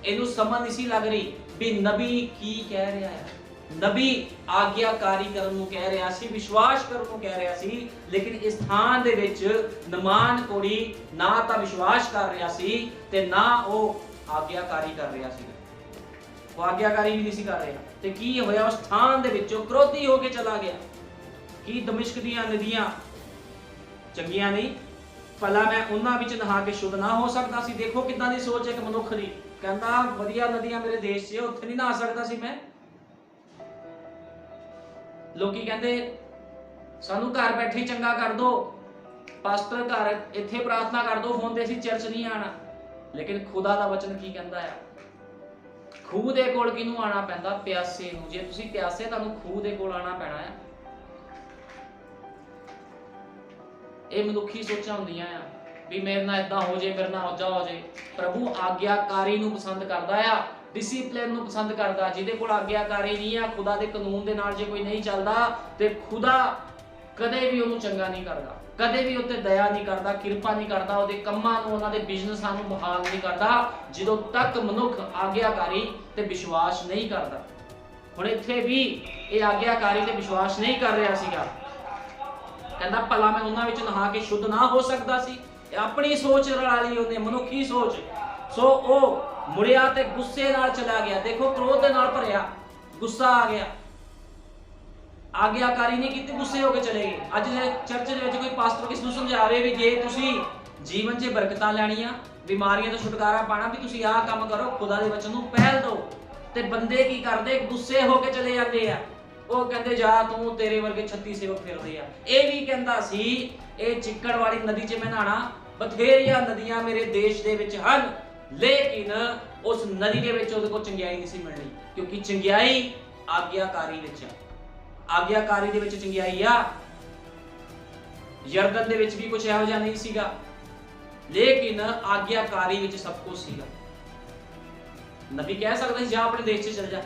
ਇਹਨੂੰ ਸਮਝ ਨਹੀਂ ਸੀ ਲੱਗ ਰਹੀ ਵੀ ਨਬੀ ਕੀ ਕਹਿ ਰਿਹਾ ਹੈ। ਨਬੀ ਆਗਿਆਕਾਰੀ ਕਰਨ ਨੂੰ ਕਹਿ ਰਿਹਾ ਸੀ, ਵਿਸ਼ਵਾਸ ਕਰਨ ਨੂੰ ਕਹਿ ਰਿਹਾ ਸੀ। ਲੇਕਿਨ ਇਸ ਥਾਂ ਦੇ ਵਿੱਚ ਨਮਾਨ ਕੋੜੀ ਨਾ ਤਾਂ ਵਿਸ਼ਵਾਸ ਕਰ ਰਿਹਾ ਸੀ ਤੇ ਨਾ ਉਹ ਆਗਿਆਕਾਰੀ ਕਰ ਰਿਹਾ ਸੀ। ਉਹ ਆਗਿਆਕਾਰੀ ਵੀ ਨਹੀਂ ਸੀ ਕਰ ਰਿਹਾ। ਤੇ ਕੀ ਹੋਇਆ? ਉਸ ਥਾਂ ਦੇ ਵਿੱਚੋਂ ਕ੍ਰੋਧੀ ਹੋ ਕੇ ਚਲਾ ਗਿਆ। ਕੀ ਦਮਿਸ਼ਕ ਦੀਆਂ ਨਦੀਆਂ ਚੰਗੀਆਂ ਨਹੀਂ? ਭਲਾ ਮੈਂ ਉਹਨਾਂ ਵਿੱਚ ਨਹਾ ਕੇ ਸ਼ੁੱਧ ਨਾ ਹੋ ਸਕਦਾ ਸੀ? ਦੇਖੋ ਕਿੱਦਾਂ ਦੀ ਸੋਚ ਹੈ ਇੱਕ ਮਨੁੱਖ ਦੀ। ਕਹਿੰਦਾ ਵਧੀਆ ਨਦੀਆਂ ਮੇਰੇ ਦੇਸ਼ 'ਚ, ਉੱਥੇ ਨਹੀਂ ਨਹਾ ਸਕਦਾ ਸੀ ਮੈਂ। ਲੋਕੀ ਕਹਿੰਦੇ ਸਾਨੂੰ ਘਰ ਬੈਠੇ ਹੀ ਚੰਗਾ ਕਰ ਦੋ, ਪਾਸਟਰ ਘਰ ਇੱਥੇ ਪ੍ਰਾਰਥਨਾ ਕਰ ਦੋ ਫੋਨ ਤੇ, ਅਸੀਂ ਚਰਚ ਨਹੀਂ ਆਣਾ। ਲੇਕਿਨ ਖੁਦਾ ਦਾ ਵਚਨ ਕੀ ਕਹਿੰਦਾ ਆ? ਖੂਹ ਦੇ ਕੋਲ ਕਿਹਨੂੰ ਆਣਾ ਪੈਂਦਾ? ਪਿਆਸੇ ਨੂੰ। ਜੇ ਤੁਸੀਂ ਪਿਆਸੇ ਤੁਹਾਨੂੰ ਖੂਹ ਦੇ ਕੋਲ ਆਣਾ ਪੈਣਾ ਆ। ਇਹ ਮਨੁੱਖੀ ਸੋਚਾਂ ਹੁੰਦੀਆਂ ਆ ਵੀ ਮੇਰੇ ਨਾਲ ਇਦਾਂ ਹੋ ਜੇ, ਮੇਰੇ ਨਾਲ ਉੱਜਾ ਹੋ ਜੇ। ਪ੍ਰਭੂ ਆਗਿਆਕਾਰੀ ਨੂੰ ਪਸੰਦ ਕਰਦਾ ਆ, ਡਿਸਿਪਲਿਨ ਨੂੰ ਪਸੰਦ ਕਰਦਾ। ਜਿਹਦੇ ਕੋਲ ਆਗਿਆਕਾਰੀ ਨਹੀਂ ਆ, ਖੁਦਾ ਦੇ ਕਾਨੂੰਨ ਦੇ ਨਾਲ ਜੇ ਕੋਈ ਨਹੀਂ ਚੱਲਦਾ ਤੇ ਖੁਦਾ ਕਦੇ ਵੀ ਉਹਨੂੰ ਚੰਗਾ ਨਹੀਂ ਕਰਦਾ, ਕਦੇ ਵੀ ਉੱਤੇ ਦਇਆ ਨਹੀਂ ਕਰਦਾ, ਕਿਰਪਾ ਨਹੀਂ ਕਰਦਾ, ਉਹਦੇ ਕੰਮਾਂ ਨੂੰ ਉਹਨਾਂ ਦੇ ਬਿਜ਼ਨਸਾਂ ਨੂੰ ਬਹਾਲ ਨਹੀਂ ਕਰਦਾ ਜਦੋਂ ਤੱਕ ਮਨੁੱਖ ਆਗਿਆਕਾਰੀ ਤੇ ਵਿਸ਼ਵਾਸ ਨਹੀਂ ਕਰਦਾ। ਹੁਣ ਇੱਥੇ ਵੀ ਇਹ ਆਗਿਆਕਾਰੀ ਤੇ ਵਿਸ਼ਵਾਸ ਨਹੀਂ ਕਰ ਰਿਹਾ ਸੀਗਾ। ਕਹਿੰਦਾ ਭਲਾ ਮੈਂ ਉਹਨਾਂ ਵਿੱਚ ਨਹਾ ਕੇ ਸ਼ੁੱਧ ਨਾ ਹੋ ਸਕਦਾ ਸੀ? ਇਹ ਆਪਣੀ ਸੋਚ ਰਲਾ ਲਈ ਉਹਨੇ, ਮਨੁੱਖੀ ਸੋਚ। ਸੋ ਉਹ ਮੁੜਿਆ ਤੇ ਗੁੱਸੇ ਨਾਲ ਚਲਾ ਗਿਆ। ਦੇਖੋ ਕ੍ਰੋਧ ਦੇ ਨਾਲ ਭਰਿਆ, ਗੁੱਸਾ ਆ ਗਿਆ। ਆਗਿਆਕਾਰੀ ਨਹੀਂ ਕੀਤੀ, ਗੁੱਸੇ ਹੋ ਕੇ ਚਲੇ ਗਏ। ਅੱਜ ਦੇ ਚਰਚ ਦੇ ਵਿੱਚ ਕੋਈ ਪਾਸਟਰ ਕਿਸ ਨੂੰ ਸਮਝਾਵੇ ਵੀ ਜੇ ਤੁਸੀਂ ਜੀਵਨ 'ਚ ਬਰਕਤਾਂ ਲੈਣੀਆਂ, ਬਿਮਾਰੀਆਂ ਤੋਂ ਛੁਟਕਾਰਾ ਪਾਣਾ, ਵੀ ਤੁਸੀਂ ਆਹ ਕੰਮ ਕਰੋ, ਖੁਦਾ ਦੇ ਵਚਨ ਨੂੰ ਪਹਿਲ ਦਿਓ। ਤੇ ਬੰਦੇ ਕੀ ਕਰਦੇ? ਗੁੱਸੇ ਹੋ ਕੇ ਚਲੇ ਜਾਂਦੇ ਆ। ਉਹ ਕਹਿੰਦੇ ਜਾ ਤੂੰ, ਤੇਰੇ ਵਰਗੇ 36 ਸੇਵਕ ਫਿਰਦੇ ਆ। ਇਹ ਵੀ ਕਹਿੰਦਾ ਸੀ ਇਹ ਚਿੱਕੜ ਵਾਲੀ ਨਦੀ 'ਚ ਮੈਂ ਨਹਾਣਾ, ਬਥੇਰੀਆਂ ਨਦੀਆਂ ਮੇਰੇ ਦੇਸ਼ ਦੇ ਵਿੱਚ ਹਨ। ਲੇਕਿਨ ਉਸ ਨਦੀ ਦੇ ਵਿੱਚ ਉਹਦੇ ਕੋਲ ਚੰਗਿਆਈ ਨਹੀਂ ਸੀ ਮਿਲਣੀ, ਕਿਉਂਕਿ ਚੰਗਿਆਈ ਆਗਿਆਕਾਰੀ ਵਿੱਚ ਆ। ਆਗਿਆਕਾਰੀ ਦੇ ਵਿੱਚ ਚੰਗਿਆਈ ਆ। ਯਰਦਨ ਦੇ ਵਿੱਚ ਵੀ ਕੁਝ ਇਹੋ ਜਿਹਾ ਨਹੀਂ ਸੀਗਾ, ਲੇਕਿਨ ਆਗਿਆਕਾਰੀ ਵਿੱਚ ਸਭ ਕੁਝ ਸੀਗਾ। ਨਬੀ ਕਹਿ ਸਕਦਾ ਸੀ ਜਾ ਆਪਣੇ ਦੇਸ਼ 'ਚ ਚਲ ਜਾ,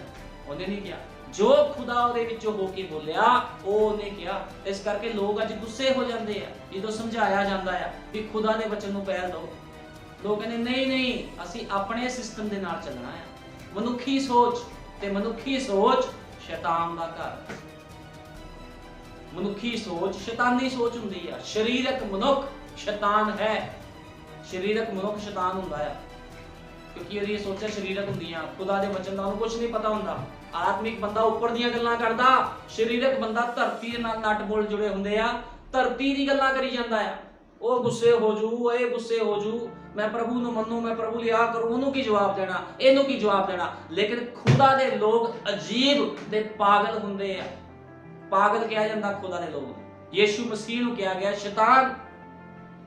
ਉਹਨੇ ਨਹੀਂ ਕਿਹਾ। ਜੋ ਖੁਦਾ ਉਹਦੇ ਵਿੱਚੋਂ ਹੋ ਕੇ ਬੋਲਿਆ ਉਹ ਉਹਨੇ ਕਿਹਾ। ਇਸ ਕਰਕੇ ਲੋਕ ਅੱਜ ਗੁੱਸੇ ਹੋ ਜਾਂਦੇ ਆ ਜਦੋਂ ਸਮਝਾਇਆ ਜਾਂਦਾ ਆ ਵੀ ਖੁਦਾ ਦੇ ਵਚਨ ਨੂੰ ਪਹਿਲ ਦਿਓ। ਲੋਕ ਕਹਿੰਦੇ ਨਹੀਂ ਨਹੀਂ, ਅਸੀਂ ਆਪਣੇ ਸਿਸਟਮ ਦੇ ਨਾਲ ਚੱਲਣਾ ਆ। ਮਨੁੱਖੀ ਸੋਚ, ਤੇ ਮਨੁੱਖੀ ਸੋਚ ਸ਼ੈਤਾਨ ਦਾ ਘਰ। ਮਨੁੱਖੀ ਸੋਚ ਸ਼ੈਤਾਨੀ ਸੋਚ ਹੁੰਦੀ ਆ। ਸਰੀਰਕ ਮਨੁੱਖ ਸ਼ੈਤਾਨ ਹੈ। ਸਰੀਰਕ ਮਨੁੱਖ ਸ਼ੈਤਾਨ ਹੁੰਦਾ ਆ ਕਿਉਂਕਿ ਉਹਦੀ ਸੋਚਾਂ ਸਰੀਰਕ ਹੁੰਦੀਆਂ। ਖੁਦਾ ਦੇ ਵਚਨ ਦਾ ਉਹਨੂੰ ਕੁਝ ਨਹੀਂ ਪਤਾ ਹੁੰਦਾ। ਆਤਮਿਕ ਬੰਦਾ ਉੱਪਰ ਦੀਆਂ ਗੱਲਾਂ ਕਰਦਾ, ਸਰੀਰਕ ਬੰਦਾ ਧਰਤੀ ਦੇ ਨਾਲ ਨੱਟ ਬੋਲ ਜੁੜੇ ਹੁੰਦੇ ਆ, ਧਰਤੀ ਦੀ ਗੱਲਾਂ ਕਰੀ ਜਾਂਦਾ ਆ। ਉਹ ਗੁੱਸੇ ਹੋ ਜੂ, ਇਹ ਗੁੱਸੇ ਹੋ ਜੂ, ਮੈਂ ਪ੍ਰਭੂ ਨੂੰ ਮੰਨੂ, ਮੈਂ ਪ੍ਰਭੂ ਲਈ ਆ ਕਰੂੰ, ਉਹਨੂੰ ਕੀ ਜਵਾਬ ਦੇਣਾ, ਇਹਨੂੰ ਕੀ ਜਵਾਬ ਦੇਣਾ। ਲੇਕਿਨ ਖੁਦਾ ਦੇ ਲੋਕ ਅਜੀਬ ਤੇ ਪਾਗਲ ਹੁੰਦੇ ਆ। ਪਾਗਲ ਕਿਹਾ ਜਾਂਦਾ ਖੁਦਾ ਦੇ ਲੋਕ। ਯੀਸ਼ੂ ਮਸੀਹ ਨੂੰ ਕਿਹਾ ਗਿਆ ਸ਼ੈਤਾਨ।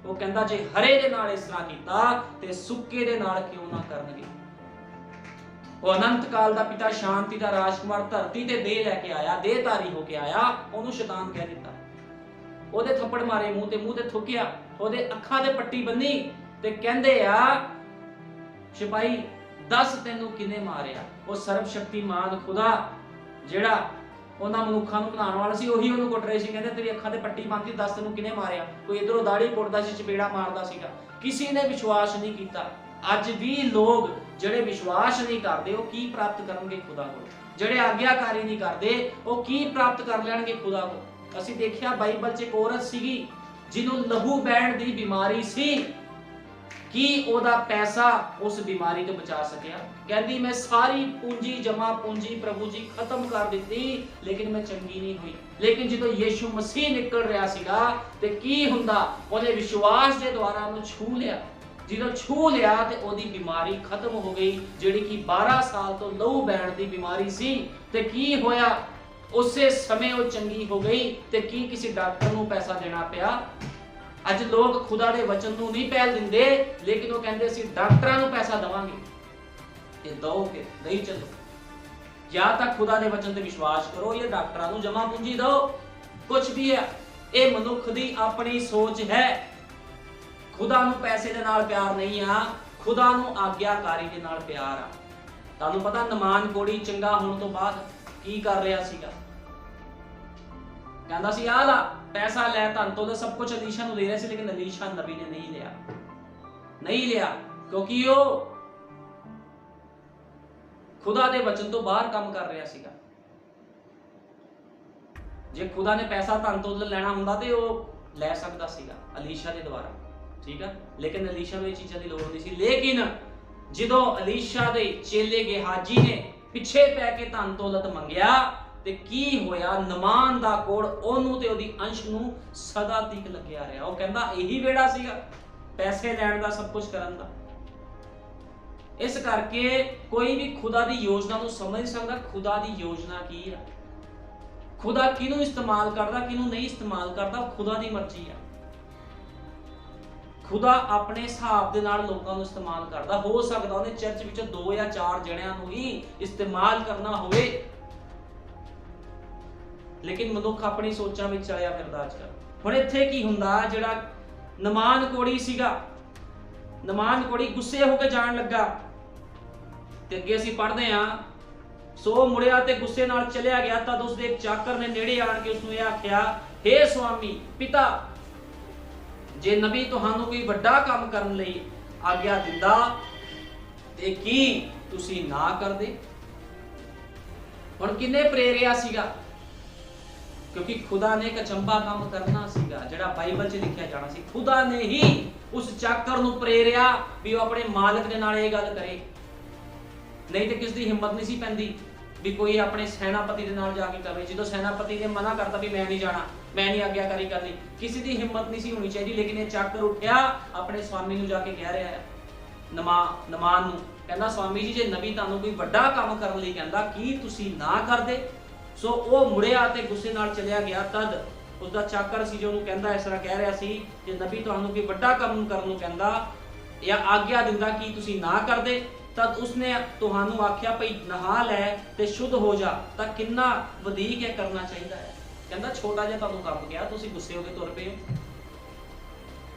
ਉਹ ਕਹਿੰਦਾ ਜੇ ਹਰੇ ਦੇ ਨਾਲ ਇਸ ਤਰ੍ਹਾਂ ਕੀਤਾ ਤੇ ਸੁੱਕੇ ਦੇ ਨਾਲ ਕਿਉਂ ਨਾ ਕਰਨਗੇ। ਉਹ ਅਨੰਤ ਕਾਲ ਦਾ ਪਿਤਾ, ਸ਼ਾਂਤੀ ਦਾ ਰਾਜਕੁਮਾਰ, ਧਰਤੀ ਤੇ ਦੇਹ ਲੈ ਕੇ ਆਇਆ, ਦੇਹਧਾਰੀ ਹੋ ਕੇ ਆਇਆ, ਉਹਨੂੰ ਸ਼ੈਤਾਨ ਕਹਿ ਦਿੱਤਾ। ਉਹਦੇ ਥੱਪੜ ਮਾਰੇ ਮੂੰਹ ਤੇ ਥੁੱਕਿਆ, ਉਹਦੇ ਅੱਖਾਂ ਤੇ ਪੱਟੀ ਬੰਨੀ ਤੇ ਕਹਿੰਦੇ ਆ ਸਿਪਾਹੀ ਦੱਸ ਤੈਨੂੰ ਕਿਹਨੇ ਮਾਰਿਆ। ਉਹ ਸਰਬ ਸ਼ਕਤੀਮਾਨ ਖੁਦਾ ਜਿਹੜਾ ਉਹਨਾਂ ਮਨੁੱਖਾਂ ਨੂੰ ਬਣਾਉਣ ਵਾਲਾ ਸੀ ਉਹੀ ਉਹਨੂੰ ਕੁੱਟ ਰਹੇ ਸੀ। ਕਹਿੰਦੇ ਤੇਰੀ ਅੱਖਾਂ ਤੇ ਪੱਟੀ ਬੰਨ੍ਹਤੀ, ਦੱਸ ਤੈਨੂੰ ਕਿਹਨੇ ਮਾਰਿਆ। ਕੋਈ ਇਧਰੋਂ ਦਾੜੀ ਪੁੱਟਦਾ ਸੀ, ਚਪੇੜਾ ਮਾਰਦਾ ਸੀਗਾ। ਕਿਸੇ ਨੇ ਵਿਸ਼ਵਾਸ ਨਹੀਂ ਕੀਤਾ। ਅੱਜ ਵੀ ਲੋਕ ਜਿਹੜੇ ਵਿਸ਼ਵਾਸ ਨਹੀਂ ਕਰਦੇ ਉਹ ਕੀ ਪ੍ਰਾਪਤ ਕਰਨਗੇ ਖੁਦਾ ਕੋਲ। ਜਿਹੜੇ ਆਗਿਆਕਾਰੀ ਨਹੀਂ ਕਰਦੇ ਉਹ ਕੀ ਪ੍ਰਾਪਤ ਕਰ ਲੈਣਗੇ ਖੁਦਾ ਕੋਲ। ਅਸੀਂ ਦੇਖਿਆ ਬਾਈਬਲ 'ਚ ਇੱਕ ਔਰਤ ਸੀਗੀ ਜਿਹਨੂੰ ਲਹੂ ਬਹਿਣ ਦੀ ਬਿਮਾਰੀ ਸੀ। ਕੀ ਉਹਦਾ ਪੈਸਾ ਉਸ ਬਿਮਾਰੀ ਤੋਂ ਬਚਾ ਸਕਿਆ? ਕਹਿੰਦੀ ਮੈਂ ਸਾਰੀ ਪੂੰਜੀ ਜਮਾ ਪੂੰਜੀ ਪ੍ਰਭੂ ਜੀ ਖਤਮ ਕਰ ਦਿੱਤੀ ਲੇਕਿਨ ਮੈਂ ਚੰਗੀ ਨਹੀਂ ਹੋਈ। ਲੇਕਿਨ ਜਦੋਂ ਯੀਸ਼ੂ ਮਸੀਹ ਨਿਕਲ ਰਿਹਾ ਸੀਗਾ ਤੇ ਕੀ ਹੁੰਦਾ, ਉਹਨੇ ਵਿਸ਼ਵਾਸ ਦੇ ਦੁਆਰਾ ਉਹਨੂੰ ਛੂ ਲਿਆ। ਜਦੋਂ ਛੂ ਲਿਆ ਤੇ ਉਹਦੀ ਬਿਮਾਰੀ ਖਤਮ ਹੋ ਗਈ, ਜਿਹੜੀ ਕਿ 12 ਸਾਲ ਤੋਂ ਲਹੂ ਬਹਿਣ ਦੀ ਬਿਮਾਰੀ ਸੀ। ਤੇ ਕੀ ਹੋਇਆ, ਉਸੇ ਸਮੇਂ ਉਹ ਚੰਗੀ ਹੋ ਗਈ। ਤੇ ਕੀ ਕਿਸੇ ਡਾਕਟਰ ਨੂੰ ਪੈਸਾ ਦੇਣਾ ਪਿਆ? ਅੱਜ ਲੋਕ ਖੁਦਾ ਦੇ ਵਚਨ ਨੂੰ ਨਹੀਂ ਪਹਿਲ ਦਿੰਦੇ, ਲੇਕਿਨ ਉਹ ਕਹਿੰਦੇ ਅਸੀਂ ਡਾਕਟਰਾਂ ਨੂੰ ਪੈਸਾ ਦੇਵਾਂਗੇ। ਤੇ ਦੋਗੇ ਨਹੀਂ, ਚੱਲੋ ਜਾਂ ਤਾਂ ਖੁਦਾ ਦੇ ਵਚਨ ਤੇ ਵਿਸ਼ਵਾਸ ਕਰੋ ਜਾਂ ਡਾਕਟਰਾਂ ਨੂੰ ਜਮਾ ਪੂੰਜੀ ਦਿਓ। ਕੁਝ ਵੀ ਹੈ, ਇਹ ਮਨੁੱਖ ਦੀ ਆਪਣੀ ਸੋਚ ਹੈ। ਖੁਦਾ ਨੂੰ ਪੈਸੇ ਦੇ ਨਾਲ ਪਿਆਰ ਨਹੀਂ ਆ, ਖੁਦਾ ਨੂੰ ਆਗਿਆਕਾਰੀ ਦੇ ਨਾਲ ਪਿਆਰ ਆ। ਤੁਹਾਨੂੰ ਪਤਾ ਨਮਾਨ ਕੋੜੀ ਚੰਗਾ ਹੋਣ ਤੋਂ ਬਾਅਦ ਕੀ ਕਰ ਰਿਹਾ ਸੀਗਾ? ਕਹਿੰਦਾ ਸੀ ਆ ਲਾ ਪੈਸਾ ਲੈ, ਧਨ ਤੋਂ ਸਭ ਕੁਝ ਅਲੀਸ਼ਾ ਨੂੰ ਦੇ ਰਿਹਾ ਸੀ। ਲੇਕਿਨ ਅਲੀਸ਼ਾ ਨਬੀ ਨੇ ਨਹੀਂ ਲਿਆ ਕਿਉਂਕਿ ਉਹ ਖੁਦਾ ਦੇ ਵਚਨ ਤੋਂ ਬਾਹਰ ਕੰਮ ਕਰ ਰਿਹਾ ਸੀਗਾ। ਜੇ ਖੁਦਾ ਨੇ ਪੈਸਾ ਧਨ ਤੋਂ ਲੈਣਾ ਹੁੰਦਾ ਤੇ ਉਹ ਲੈ ਸਕਦਾ ਸੀਗਾ ਅਲੀਸ਼ਾ ਦੇ ਦੁਆਰਾ, ਠੀਕ ਆ। ਲੇਕਿਨ ਅਲੀਸ਼ਾ ਨੂੰ ਇਹ ਚੀਜ਼ਾਂ ਦੀ ਲੋੜ ਨਹੀਂ ਸੀ। ਲੇਕਿਨ ਜਦੋਂ ਅਲੀਸ਼ਾ ਦੇ ਚੇਲੇ ਗੇਹਾਜੀ ਨੇ ਪਿੱਛੇ ਪੈ ਕੇ ਧਨ ਦੌਲਤ ਮੰਗਿਆ ਤੇ ਕੀ ਹੋਇਆ, ਨਮਾਨ ਦਾ ਕੋੜ ਉਹਨੂੰ ਤੇ ਉਹਦੀ ਅੰਸ਼ ਨੂੰ ਸਦਾ ਤੀਕ ਲੱਗਿਆ ਰਿਹਾ। ਉਹ ਕਹਿੰਦਾ ਇਹੀ ਵੇੜਾ ਸੀਗਾ ਪੈਸੇ ਲੈਣ ਦਾ, ਸਭ ਕੁਝ ਕਰਨ ਦਾ। ਇਸ ਕਰਕੇ ਕੋਈ ਵੀ ਖੁਦਾ ਦੀ ਯੋਜਨਾ ਨੂੰ ਸਮਝ ਸਕਦਾ ਖੁਦਾ ਦੀ ਯੋਜਨਾ ਕੀ ਹੈ। ਖੁਦਾ ਕਿਹਨੂੰ ਇਸਤੇਮਾਲ ਕਰਦਾ, ਕਿਹਨੂੰ ਨਹੀਂ ਇਸਤੇਮਾਲ ਕਰਦਾ, ਖੁਦਾ ਦੀ ਮਰਜ਼ੀ ਹੈ। ਖੁਦਾ ਆਪਣੇ ਹਿਸਾਬ ਦੇ ਨਾਲ ਲੋਕਾਂ ਨੂੰ ਇਸਤੇਮਾਲ ਕਰਦਾ। ਹੋ ਸਕਦਾ ਉਹਨੇ ਚਰਚ ਵਿੱਚ 2 ਜਾਂ 4 ਜਣਿਆਂ ਨੂੰ ਹੀ ਇਸਤੇਮਾਲ ਕਰਨਾ ਹੋਵੇ, ਲੇਕਿਨ ਮਨੁੱਖ ਆਪਣੀ ਸੋਚਾਂ ਵਿੱਚ ਚਲਿਆ ਫਿਰਦਾ ਅੱਜ ਕੱਲ੍ਹ। ਹੁਣ ਇੱਥੇ ਕੀ ਹੁੰਦਾ, ਜਿਹੜਾ ਨਮਾਨ ਕੋੜੀ ਸੀਗਾ, ਨਮਾਨ ਕੋੜੀ ਗੁੱਸੇ ਹੋ ਕੇ ਜਾਣ ਲੱਗਾ ਤੇ ਅੱਗੇ ਅਸੀਂ ਪੜ੍ਹਦੇ ਹਾਂ, ਸੋ ਮੁੜਿਆ ਤੇ ਗੁੱਸੇ ਨਾਲ ਚਲਿਆ ਗਿਆ। ਤਦ ਉਸਦੇ ਇੱਕ ਚਾਕਰ ਨੇ ਨੇੜੇ ਆਣ ਕੇ ਉਸਨੂੰ ਇਹ ਆਖਿਆ, ਹੇ ਸੁਆਮੀ ਪਿਤਾ, ਜੇ ਨਬੀ ਤੁਹਾਨੂੰ ਕੋਈ ਵੱਡਾ ਕੰਮ ਕਰਨ ਲਈ ਆਗਿਆ ਦਿੰਦਾ ਤੇ ਕੀ ਤੁਸੀਂ ਨਾ ਕਰਦੇ? ਹੁਣ ਕਿੰਨੇ ਪ੍ਰੇਰਿਆ ਸੀਗਾ? ਕਿਉਂਕਿ ਖੁਦਾ ਨੇ ਇੱਕ ਅਚੰਭਾ ਕੰਮ ਕਰਨਾ ਸੀਗਾ ਜਿਹੜਾ ਬਾਈਬਲ 'ਚ ਲਿਖਿਆ ਜਾਣਾ ਸੀ। ਖੁਦਾ ਨੇ ਹੀ ਉਸ ਚਾਕਰ ਨੂੰ ਪ੍ਰੇਰਿਆ ਵੀ ਉਹ ਆਪਣੇ ਮਾਲਕ ਦੇ ਨਾਲ ਇਹ ਗੱਲ ਕਰੇ। ਨਹੀਂ ਤੇ ਕਿਸ ਦੀ ਹਿੰਮਤ ਨਹੀਂ ਸੀ ਪੈਂਦੀ ਵੀ ਕੋਈ ਆਪਣੇ ਸੈਨਾਪਤੀ ਦੇ ਨਾਲ ਜਾ ਕੇ ਕਰੇ। ਜਦੋਂ ਸੈਨਾਪਤੀ ਨੇ ਮਨਾ ਕਰਤਾ ਵੀ ਮੈਂ ਨਹੀਂ ਜਾਣਾ, ਮੈਂ ਨਹੀਂ ਆਗਿਆਕਾਰੀ ਕਰਨੀ, ਕਿਸੇ ਦੀ ਹਿੰਮਤ ਨਹੀਂ ਸੀ ਹੋਣੀ ਚਾਹੀਦੀ। ਲੇਕਿਨ ਇਹ ਚਾਕਰ ਉੱਠਿਆ, ਆਪਣੇ ਸਵਾਮੀ ਨੂੰ ਜਾ ਕੇ ਕਹਿ ਰਿਹਾ ਹੈ, ਨਮਾਨ ਨੂੰ ਕਹਿੰਦਾ, ਸਵਾਮੀ ਜੀ ਜੇ ਨਬੀ ਤੁਹਾਨੂੰ ਕੋਈ ਵੱਡਾ ਕੰਮ ਕਰਨ ਲਈ ਕਹਿੰਦਾ ਕੀ ਤੁਸੀਂ ਨਾ ਕਰਦੇ? ਸੋ ਉਹ ਮੁੜਿਆ ਤੇ ਗੁੱਸੇ ਨਾਲ ਚਲਿਆ ਗਿਆ। ਤਦ ਉਸਦਾ ਚਾਕਰ ਸੀ ਜੋ ਉਹਨੂੰ ਕਹਿੰਦਾ, ਇਸ ਤਰ੍ਹਾਂ ਕਹਿ ਰਿਹਾ ਸੀ, ਜੇ ਨਬੀ ਤੁਹਾਨੂੰ ਕੋਈ ਵੱਡਾ ਕੰਮ ਕਰਨ ਨੂੰ ਕਹਿੰਦਾ ਜਾਂ ਆਗਿਆ ਦਿੰਦਾ ਕੀ ਤੁਸੀਂ ਨਾ ਕਰਦੇ? ਤਦ ਉਸਨੇ ਤੁਹਾਨੂੰ ਆਖਿਆ ਭਈ ਨਹਾ ਲੈ ਤੇ ਸ਼ੁੱਧ ਹੋ ਜਾ, ਤਾਂ ਕਿੰਨਾ ਵਧੇਕ ਇਹ ਕਰਨਾ ਚਾਹੀਦਾ ਹੈ। ਕਹਿੰਦਾ ਛੋਟਾ ਜਿਹਾ ਤੁਹਾਨੂੰ ਕੰਮ ਕਿਹਾ, ਤੁਸੀਂ ਗੁੱਸੇ ਹੋ ਕੇ ਤੁਰ ਪਏ ਹੋ।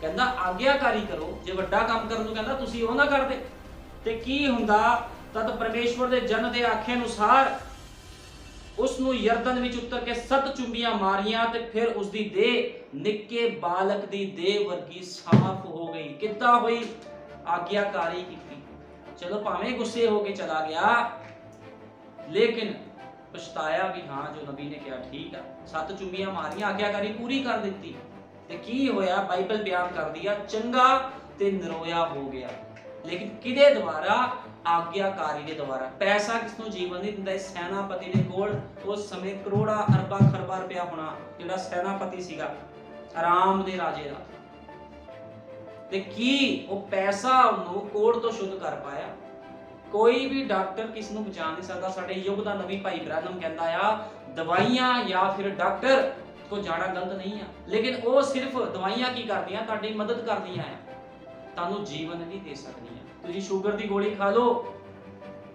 ਕਹਿੰਦਾ ਆਗਿਆਕਾਰੀ ਕਰੋ, ਜੇ ਵੱਡਾ ਕੰਮ ਕਰਨ ਨੂੰ ਕਹਿੰਦਾ ਤੁਸੀਂ ਉਹ ਨਾ ਕਰਦੇ। ਤੇ ਕੀ ਹੁੰਦਾ, ਤਦ ਪਰਮੇਸ਼ਵਰ ਦੇ ਜਨ ਦੇ ਆਖੇ ਅਨੁਸਾਰ ਉਸ ਨੂੰ ਯਰਦਨ ਵਿੱਚ ਉਤਰ ਕੇ 7 ਚੁੰਬੀਆਂ ਮਾਰੀਆਂ ਤੇ ਫਿਰ ਉਸ ਦੀ ਦੇਹ ਨਿੱਕੇ ਬਾਲਕ ਦੀ ਦੇਹ ਵਰਗੀ ਸਾਫ਼ ਹੋ ਗਈ। ਕਿੱਦਾਂ ਹੋਈ? ਆਗਿਆਕਾਰੀ ਕੀਤੀ। ਚਲੋ ਭਾਵੇਂ ਗੁੱਸੇ ਹੋ ਕੇ ਚਲਾ ਗਿਆ, ਲੇਕਿਨ ਪਛਤਾਇਆ ਵੀ ਹਾਂ ਜੋ ਨਬੀ ਨੇ ਕਿਹਾ ਠੀਕ ਆ। 7 ਚੁੰਬੀਆਂ ਮਾਰੀਆਂ, ਆਗਿਆਕਾਰੀ ਪੂਰੀ ਕਰ ਦਿੱਤੀ। ਤੇ ਕੀ ਹੋਇਆ? ਬਾਈਬਲ ਬਿਆਨ ਕਰਦੀ ਆ ਚੰਗਾ ਤੇ ਨਰੋਇਆ ਹੋ ਗਿਆ। ਲੇਕਿਨ ਕਿਹਦੇ ਦੁਆਰਾ? ਆਗਿਆਕਾਰੀ ਦੇ ਦੁਆਰਾ। ਪੈਸਾ ਕਿਸ ਨੂੰ ਜੀਵਨ ਨਹੀਂ ਦਿੰਦਾ? ਇਸ ਸੈਨਾਪਤੀ ਦੇ ਕੋਲ ਉਸ ਸਮੇਂ ਕਰੋੜਾਂ ਅਰਬਾਂ ਖਰਬਾਂ ਰੁਪਇਆ ਹੋਣਾ, ਜਿਹੜਾ ਸੈਨਾਪਤੀ ਸੀਗਾ ਆਰਾਮ ਦੇ ਰਾਜੇ ਦਾ। ਤੇ ਕੀ ਉਹ ਪੈਸਾ ਉਹਨੂੰ ਕੋੜ ਤੋਂ ਸ਼ੁੱਧ ਕਰ ਪਾਇਆ? ਕੋਈ ਵੀ ਡਾਕਟਰ ਕਿਸ ਨੂੰ ਬਚਾ ਨਹੀਂ ਸਕਦਾ। ਸਾਡੇ ਯੁੱਗ ਦਾ ਨਬੀ ਭਾਈ ਬ੍ਰਾਹਨਮ ਕਹਿੰਦਾ ਆ ਦਵਾਈਆਂ ਜਾਂ ਫਿਰ ਡਾਕਟਰ ਕੋ ਜਾਣਾ ਗਲਤ ਨਹੀਂ ਆ, ਲੇਕਿਨ ਉਹ ਸਿਰਫ ਦਵਾਈਆਂ ਕੀ ਕਰਦੀਆਂ? ਤੁਹਾਡੀ ਮਦਦ ਕਰਦੀਆਂ ਆ, ਤੁਹਾਨੂੰ ਜੀਵਨ ਨਹੀਂ ਦੇ ਸਕਦੀਆਂ। ਤੁਸੀਂ ਸ਼ੂਗਰ ਦੀ ਗੋਲੀ ਖਾ ਲਓ,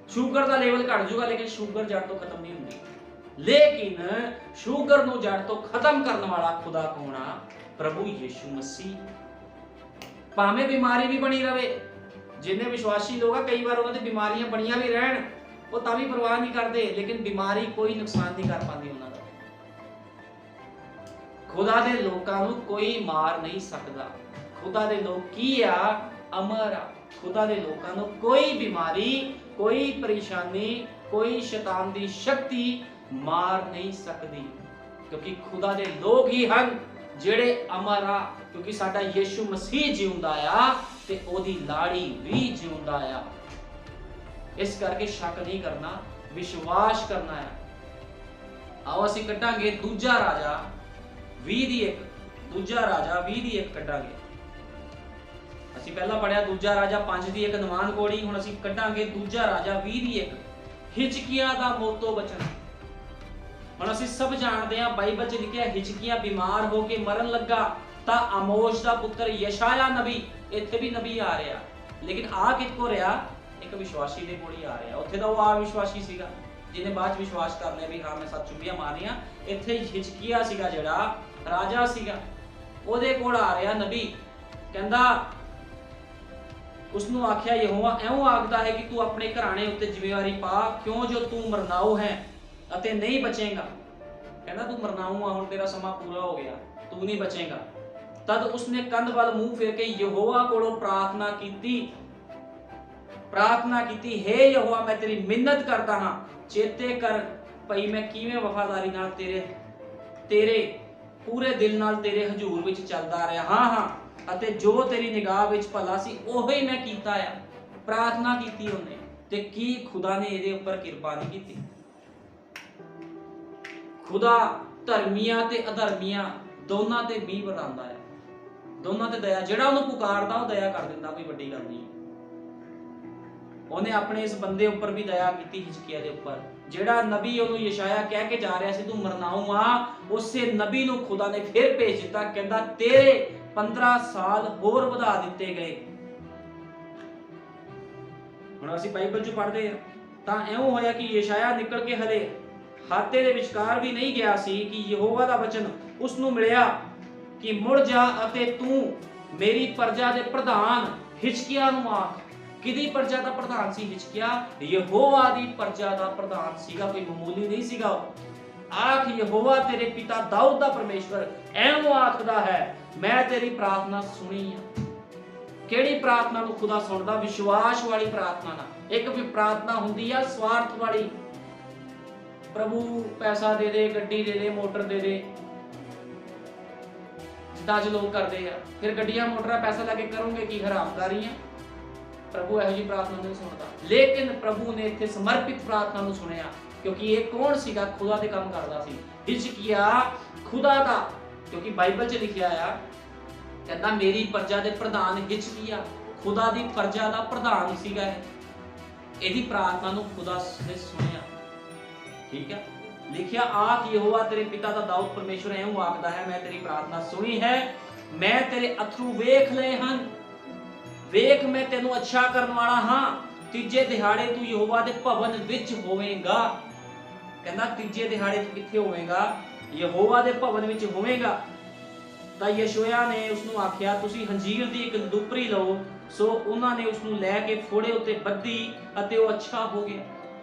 ਸ਼ੂਗਰ ਦਾ ਲੈਵਲ ਘਟ ਜਾਊਗਾ, ਲੇਕਿਨ ਸ਼ੂਗਰ ਜੜ ਤੋਂ ਖਤਮ ਨਹੀਂ ਹੁੰਦੀ। ਲੇਕਿਨ ਸ਼ੂਗਰ ਨੂੰ ਜੜ ਤੋਂ ਖਤਮ ਕਰਨ ਵਾਲਾ ਖੁਦਾ ਕੌਣ ਆ? ਪ੍ਰਭੂ ਯਿਸੂ ਮਸੀਹ। ਭਾਵੇਂ ਬਿਮਾਰੀ ਵੀ ਬਣੀ ਰਵੇ, ਜਿੰਨੇ ਵਿਸ਼ਵਾਸੀ ਲੋਕ ਆ ਕਈ ਵਾਰ ਉਹਨਾਂ ਦੀ ਬਿਮਾਰੀਆਂ ਬਣੀਆਂ ਵੀ ਰਹਿਣ, ਉਹ ਤਾਂ ਵੀ ਪਰਵਾਹ ਨਹੀਂ ਕਰਦੇ, ਲੇਕਿਨ ਬਿਮਾਰੀ ਕੋਈ ਨੁਕਸਾਨ ਨਹੀਂ ਕਰ ਪਾਉਂਦੀ ਉਹਨਾਂ ਦਾ। ਖੁਦਾ ਦੇ ਲੋਕਾਂ ਨੂੰ ਕੋਈ ਮਾਰ ਨਹੀਂ ਸਕਦਾ। ਖੁਦਾ ਦੇ ਲੋਕ ਕੀ ਆ? ਅਮਰ ਆ। ਖੁਦਾ ਦੇ ਲੋਕਾਂ ਨੂੰ ਕੋਈ ਬਿਮਾਰੀ, ਕੋਈ ਪਰੇਸ਼ਾਨੀ, ਕੋਈ ਸ਼ੈਤਾਨ ਦੀ ਸ਼ਕਤੀ ਮਾਰ ਨਹੀਂ ਸਕਦੀ, ਕਿਉਂਕਿ ਖੁਦਾ ਦੇ ਲੋਕ ਹੀ ਹਨ ਜਿਹੜੇ ਅਮਰ ਆ। ਕਿਉਂਕਿ ਸਾਡਾ ਯਿਸੂ ਮਸੀਹ ਜਿਉਂਦਾ ਆ ਤੇ ਉਹਦੀ ਲਾੜੀ ਵੀ ਜਿਉਂਦਾ ਆ। ਇਸ ਕਰਕੇ ਸ਼ੱਕ ਨਹੀਂ ਕਰਨਾ, ਵਿਸ਼ਵਾਸ ਕਰਨਾ ਹੈ। ਆਓ ਅਸੀਂ ਕੱਢਾਂਗੇ ਦੂਜਾ ਰਾਜਾ 20 ਦੀ 1। ਦੂਜਾ ਰਾਜਾ 20 ਦੀ 1 ਕੱਢਾਂਗੇ। ਅਸੀਂ ਪਹਿਲਾਂ ਪੜਿਆ ਦੂਜਾ ਰਾਜਾ 5 ਦੀ 1 ਨਿਵਾਨ ਕੋੜੀ। ਹੁਣ ਅਸੀਂ ਕੱਢਾਂਗੇ ਦੂਜਾ ਰਾਜਾ 20 ਦੀ 1 ਹਿਜਕੀਆ ਦਾ ਮੌਤੋਂ ਬਚਨ। ਹੁਣ ਅਸੀਂ ਸਭ ਜਾਣਦੇ ਹਾਂ ਬਾਈਬਲ 'ਚ ਲਿਖਿਆ ਹਿਜਕੀਆ ਬਿਮਾਰ ਹੋ ਕੇ ਮਰਨ ਲੱਗਾ ਤਾਂ ਆਮੋਸ ਦਾ ਪੁੱਤਰ ਯਸ਼ਾਇਆ ਨਬੀ, ਇੱਥੇ ਵੀ ਨਬੀ ਆ ਰਿਹਾ, ਲੇਕਿਨ ਆ ਕਿੱਥੋਂ ਰਿਹਾ? ਇੱਕ ਵਿਸ਼ਵਾਸੀ ਦੇ ਕੋਲ ਹੀ ਆ ਰਿਹਾ। ਉੱਥੇ ਤਾਂ ਉਹ ਵਿਸ਼ਵਾਸੀ ਸੀਗਾ ਜਿਹਨੇ ਬਾਅਦ 'ਚ ਵਿਸ਼ਵਾਸ ਕਰ ਲਿਆ ਵੀ ਹਾਂ ਮੈਂ 7 ਚੁੰਬੀਆਂ ਮਾਰੀਆਂ। ਇੱਥੇ ਹਿਜਕੀਆ ਸੀਗਾ ਜਿਹੜਾ ਰਾਜਾ ਸੀਗਾ, ਉਹਦੇ ਕੋਲ ਆ ਰਿਹਾ ਨਬੀ। ਕਹਿੰਦਾ ਉਸਨੂੰ ਆਖਿਆ ਯਹੋਵਾ ਐਉਂ ਆਖਦਾ ਹੈ ਕਿ ਤੂੰ ਆਪਣੇ ਘਰਾਣੇ ਉੱਤੇ ਜ਼ਿੰਮੇਵਾਰੀ ਪਾ, ਕਿਉਂ ਜੋ ਤੂੰ ਮਰਨਾਊ ਹੈ ਅਤੇ ਨਹੀਂ ਬਚੇਗਾ। ਕਹਿੰਦਾ ਤੂੰ ਮਰਨਾਊ ਆ, ਹੁਣ ਤੇਰਾ ਸਮਾਂ ਪੂਰਾ ਹੋ ਗਿਆ, ਤੂੰ ਨਹੀਂ ਬਚੇਗਾ। ਤਦ ਉਸਨੇ ਕੰਧ ਵੱਲ ਮੂੰਹ ਫੇਰ ਕੇ ਯਹੋਵਾ ਕੋਲੋਂ ਪ੍ਰਾਰਥਨਾ ਕੀਤੀ, ਹੇ ਯਹੋਵਾ ਮੈਂ ਤੇਰੀ ਮਿੰਨਤ ਕਰਦਾ ਹਾਂ, ਚੇਤੇ ਕਰ ਭਈ ਮੈਂ ਕਿਵੇਂ ਵਫਾਦਾਰੀ ਨਾਲ ਤੇਰੇ ਪੂਰੇ ਦਿਲ ਨਾਲ ਤੇਰੇ ਹਜ਼ੂਰ ਵਿੱਚ ਚੱਲਦਾ ਰਿਹਾ ਹਾਂ ਅਤੇ ਜੋ ਤੇਰੀ ਨਿਗਾਹ ਵਿੱਚ ਭਲਾ ਸੀ ਉਹੀ ਮੈਂ ਕੀਤਾ ਆ। ਪ੍ਰਾਰਥਨਾ ਕੀਤੀ ਉਹਨੇ, ਤੇ ਕੀ ਖੁਦਾ ਨੇ ਇਹਦੇ ਉੱਪਰ ਕਿਰਪਾ ਨਹੀਂ ਕੀਤੀ? ਖੁਦਾ ਧਰਮੀਆਂ ਤੇ ਅਧਰਮੀਆਂ ਦੋਨਾਂ ਤੇ ਮੀਂਹ ਵਰਤਾਉਂਦਾ ਹੈ, ਦੋਨਾਂ ਤੇ ਦਇਆ। ਜਿਹੜਾ ਉਹਨੂੰ ਪੁਕਾਰਦਾ ਉਹ ਦਇਆ ਕਰ ਦਿੰਦਾ, ਕੋਈ ਵੱਡੀ ਗੱਲ ਨਹੀਂ। ਉਹਨੇ ਆਪਣੇ ਇਸ ਬੰਦੇ ਉੱਪਰ ਵੀ ਦਇਆ ਕੀਤੀ, ਹਿਜਕੀਆ ਦੇ ਉੱਪਰ। ਜਿਹੜਾ ਨਬੀ ਉਹਨੂੰ ਯਸ਼ਾਇਆ ਕਹਿ ਕੇ ਜਾ ਰਿਹਾ ਸੀ ਤੂੰ ਮਰਨਾਊ ਆ, ਉਸੇ ਨਬੀ ਨੂੰ ਖੁਦਾ ਨੇ ਫਿਰ ਭੇਜ ਦਿੱਤਾ। ਕਹਿੰਦਾ ਤੇਰੇ 15 ਸਾਲ ਹੋਰ ਵਧਾ ਦਿੱਤੇ ਗਏ। ਹੁਣ ਅਸੀਂ ਬਾਈਬਲ 'ਚ ਪੜ੍ਹਦੇ ਹਾਂ ਤਾਂ ਇਉਂ ਹੋਇਆ ਕਿ ਯਸ਼ਾਇਆ ਨਿਕਲ ਕੇ ਹਲੇ ਹਾਤੇ ਦੇ ਵਿਚਕਾਰ ਵੀ ਨਹੀਂ ਗਿਆ ਸੀ ਕਿ ਯਹੋਵਾ ਦਾ ਵਚਨ ਉਸ ਨੂੰ ਮਿਲਿਆ ਕਿ ਮੁੜ ਜਾ ਅਤੇ ਤੂੰ ਮੇਰੀ ਪ੍ਰਜਾ ਦੇ ਪ੍ਰਧਾਨ ਹਿਜਕੀਆ ਨੂੰ ਆਖ। ਕਿਹਦੀ ਪ੍ਰਜਾ ਦਾ ਪ੍ਰਧਾਨ ਸੀ ਹਿਜਕੀਆ? ਯਹੋਵਾ ਦੀ ਪ੍ਰਜਾ ਦਾ ਪ੍ਰਧਾਨ ਸੀਗਾ, ਕੋਈ ਮਾਮੂਲੀ ਨਹੀਂ ਸੀਗਾ। ਆਖ ਯਹੋਵਾ ਤੇਰੇ ਪਿਤਾ ਦਾਊਦ ਦਾ ਪਰਮੇਸ਼ਵਰ ਐਵੇਂ ਆਖਦਾ ਹੈ ਮੈਂ ਤੇਰੀ ਪ੍ਰਾਰਥਨਾ ਸੁਣੀ ਆ। ਕਿਹੜੀ ਪ੍ਰਾਰਥਨਾ ਨੂੰ ਖੁਦਾ ਸੁਣਦਾ? ਵਿਸ਼ਵਾਸ ਵਾਲੀ ਪ੍ਰਾਰਥਨਾ ਨਾਲ। ਇੱਕ ਵੀ ਪ੍ਰਾਰਥਨਾ ਹੁੰਦੀ ਆ ਸਵਾਰਥ ਵਾਲੀ, ਪ੍ਰਭੂ ਪੈਸਾ ਦੇ ਦੇ, ਗੱਡੀ ਦੇ ਦੇ, ਮੋਟਰ ਦੇ ਦੇ, ਜਿੱਦਾਂ ਅੱਜ ਲੋਕ ਕਰਦੇ ਆ। ਫਿਰ ਗੱਡੀਆਂ ਮੋਟਰਾਂ ਪੈਸਾ ਲਾ ਕੇ ਕਰੋਗੇ ਕੀ? ਹਰਾਮਕਾਰੀ ਆ। ਪ੍ਰਭੂ ਇਹੋ ਜਿਹੀ ਪ੍ਰਾਰਥਨਾ ਨਹੀਂ ਸੁਣਦਾ। ਲੇਕਿਨ ਪ੍ਰਭੂ ਨੇ ਇੱਥੇ ਸਮਰਪਿਤ ਪ੍ਰਾਰਥਨਾ ਨੂੰ ਸੁਣਿਆ, ਕਿਉਂਕਿ ਇਹ ਕੌਣ ਸੀਗਾ? ਖੁਦਾ ਦੇ ਕੰਮ ਕਰਦਾ ਸੀ। ਹਿਜਕੀਆ ਖੁਦਾ ਦਾ, ਕਿਉਂਕਿ ਬਾਈਬਲ 'ਚ ਲਿਖਿਆ ਆ, ਕਹਿੰਦਾ ਮੇਰੀ ਪ੍ਰਜਾ ਦੇ ਪ੍ਰਧਾਨ ਹਿਜਕੀਆ, ਖੁਦਾ ਦੀ ਪ੍ਰਜਾ ਦਾ ਪ੍ਰਧਾਨ ਸੀਗਾ। ਇਹਦੀ ਪ੍ਰਾਰਥਨਾ ਨੂੰ ਖੁਦਾ ਨੇ ਸੁਣਿਆ। ਠੀਕ ਹੈ, ਲਿਖਿਆ ਆਖ ਯਹੋਵਾ ਤੇਰੇ ਪਿਤਾ ਦਾ ਦਾਊਦ ਪਰਮੇਸ਼ਵਰ ਐਵੇਂ ਆਖਦਾ ਹੈ ਮੈਂ ਤੇਰੀ ਪ੍ਰਾਰਥਨਾ ਸੁਣੀ ਹੈ, ਮੈਂ ਤੇਰੇ ਅਥਰੂ ਵੇਖ ਲਏ ਹਨ, ਵੇਖ ਮੈਂ ਤੈਨੂੰ ਅੱਛਾ ਕਰਨ ਵਾਲਾ ਹਾਂ। ਤੀਜੇ ਦਿਹਾੜੇ ਤੂੰ ਯਹੋਵਾ ਦੇ ਭਵਨ ਵਿੱਚ ਹੋਵੇਂਗਾ। ਕਹਿੰਦਾ ਤੀਜੇ ਦਿਹਾੜੇ ਤੂੰ ਕਿੱਥੇ ਹੋਵੇਂਗਾ? ਯਹੋਵਾ ਦੇ ਭਵਨ ਵਿੱਚ ਹੋਵੇਂਗਾ। ਤਾਂ ਯਸ਼ੋਆ ਨੇ ਉਸ ਨੂੰ ਆਖਿਆ ਤੁਸੀਂ ਹੰਜੀਰ ਦੀ ਇੱਕ ਦੁਪਰੀ ਲਓ। ਸੋ ਉਹਨਾਂ ਨੇ ਉਸ ਨੂੰ ਲੈ ਕੇ ਫੋੜੇ ਉੱਤੇ ਬੱਧੀ ਅਤੇ ਉਹ ਅੱਛਾ ਹੋ ਗਿਆ।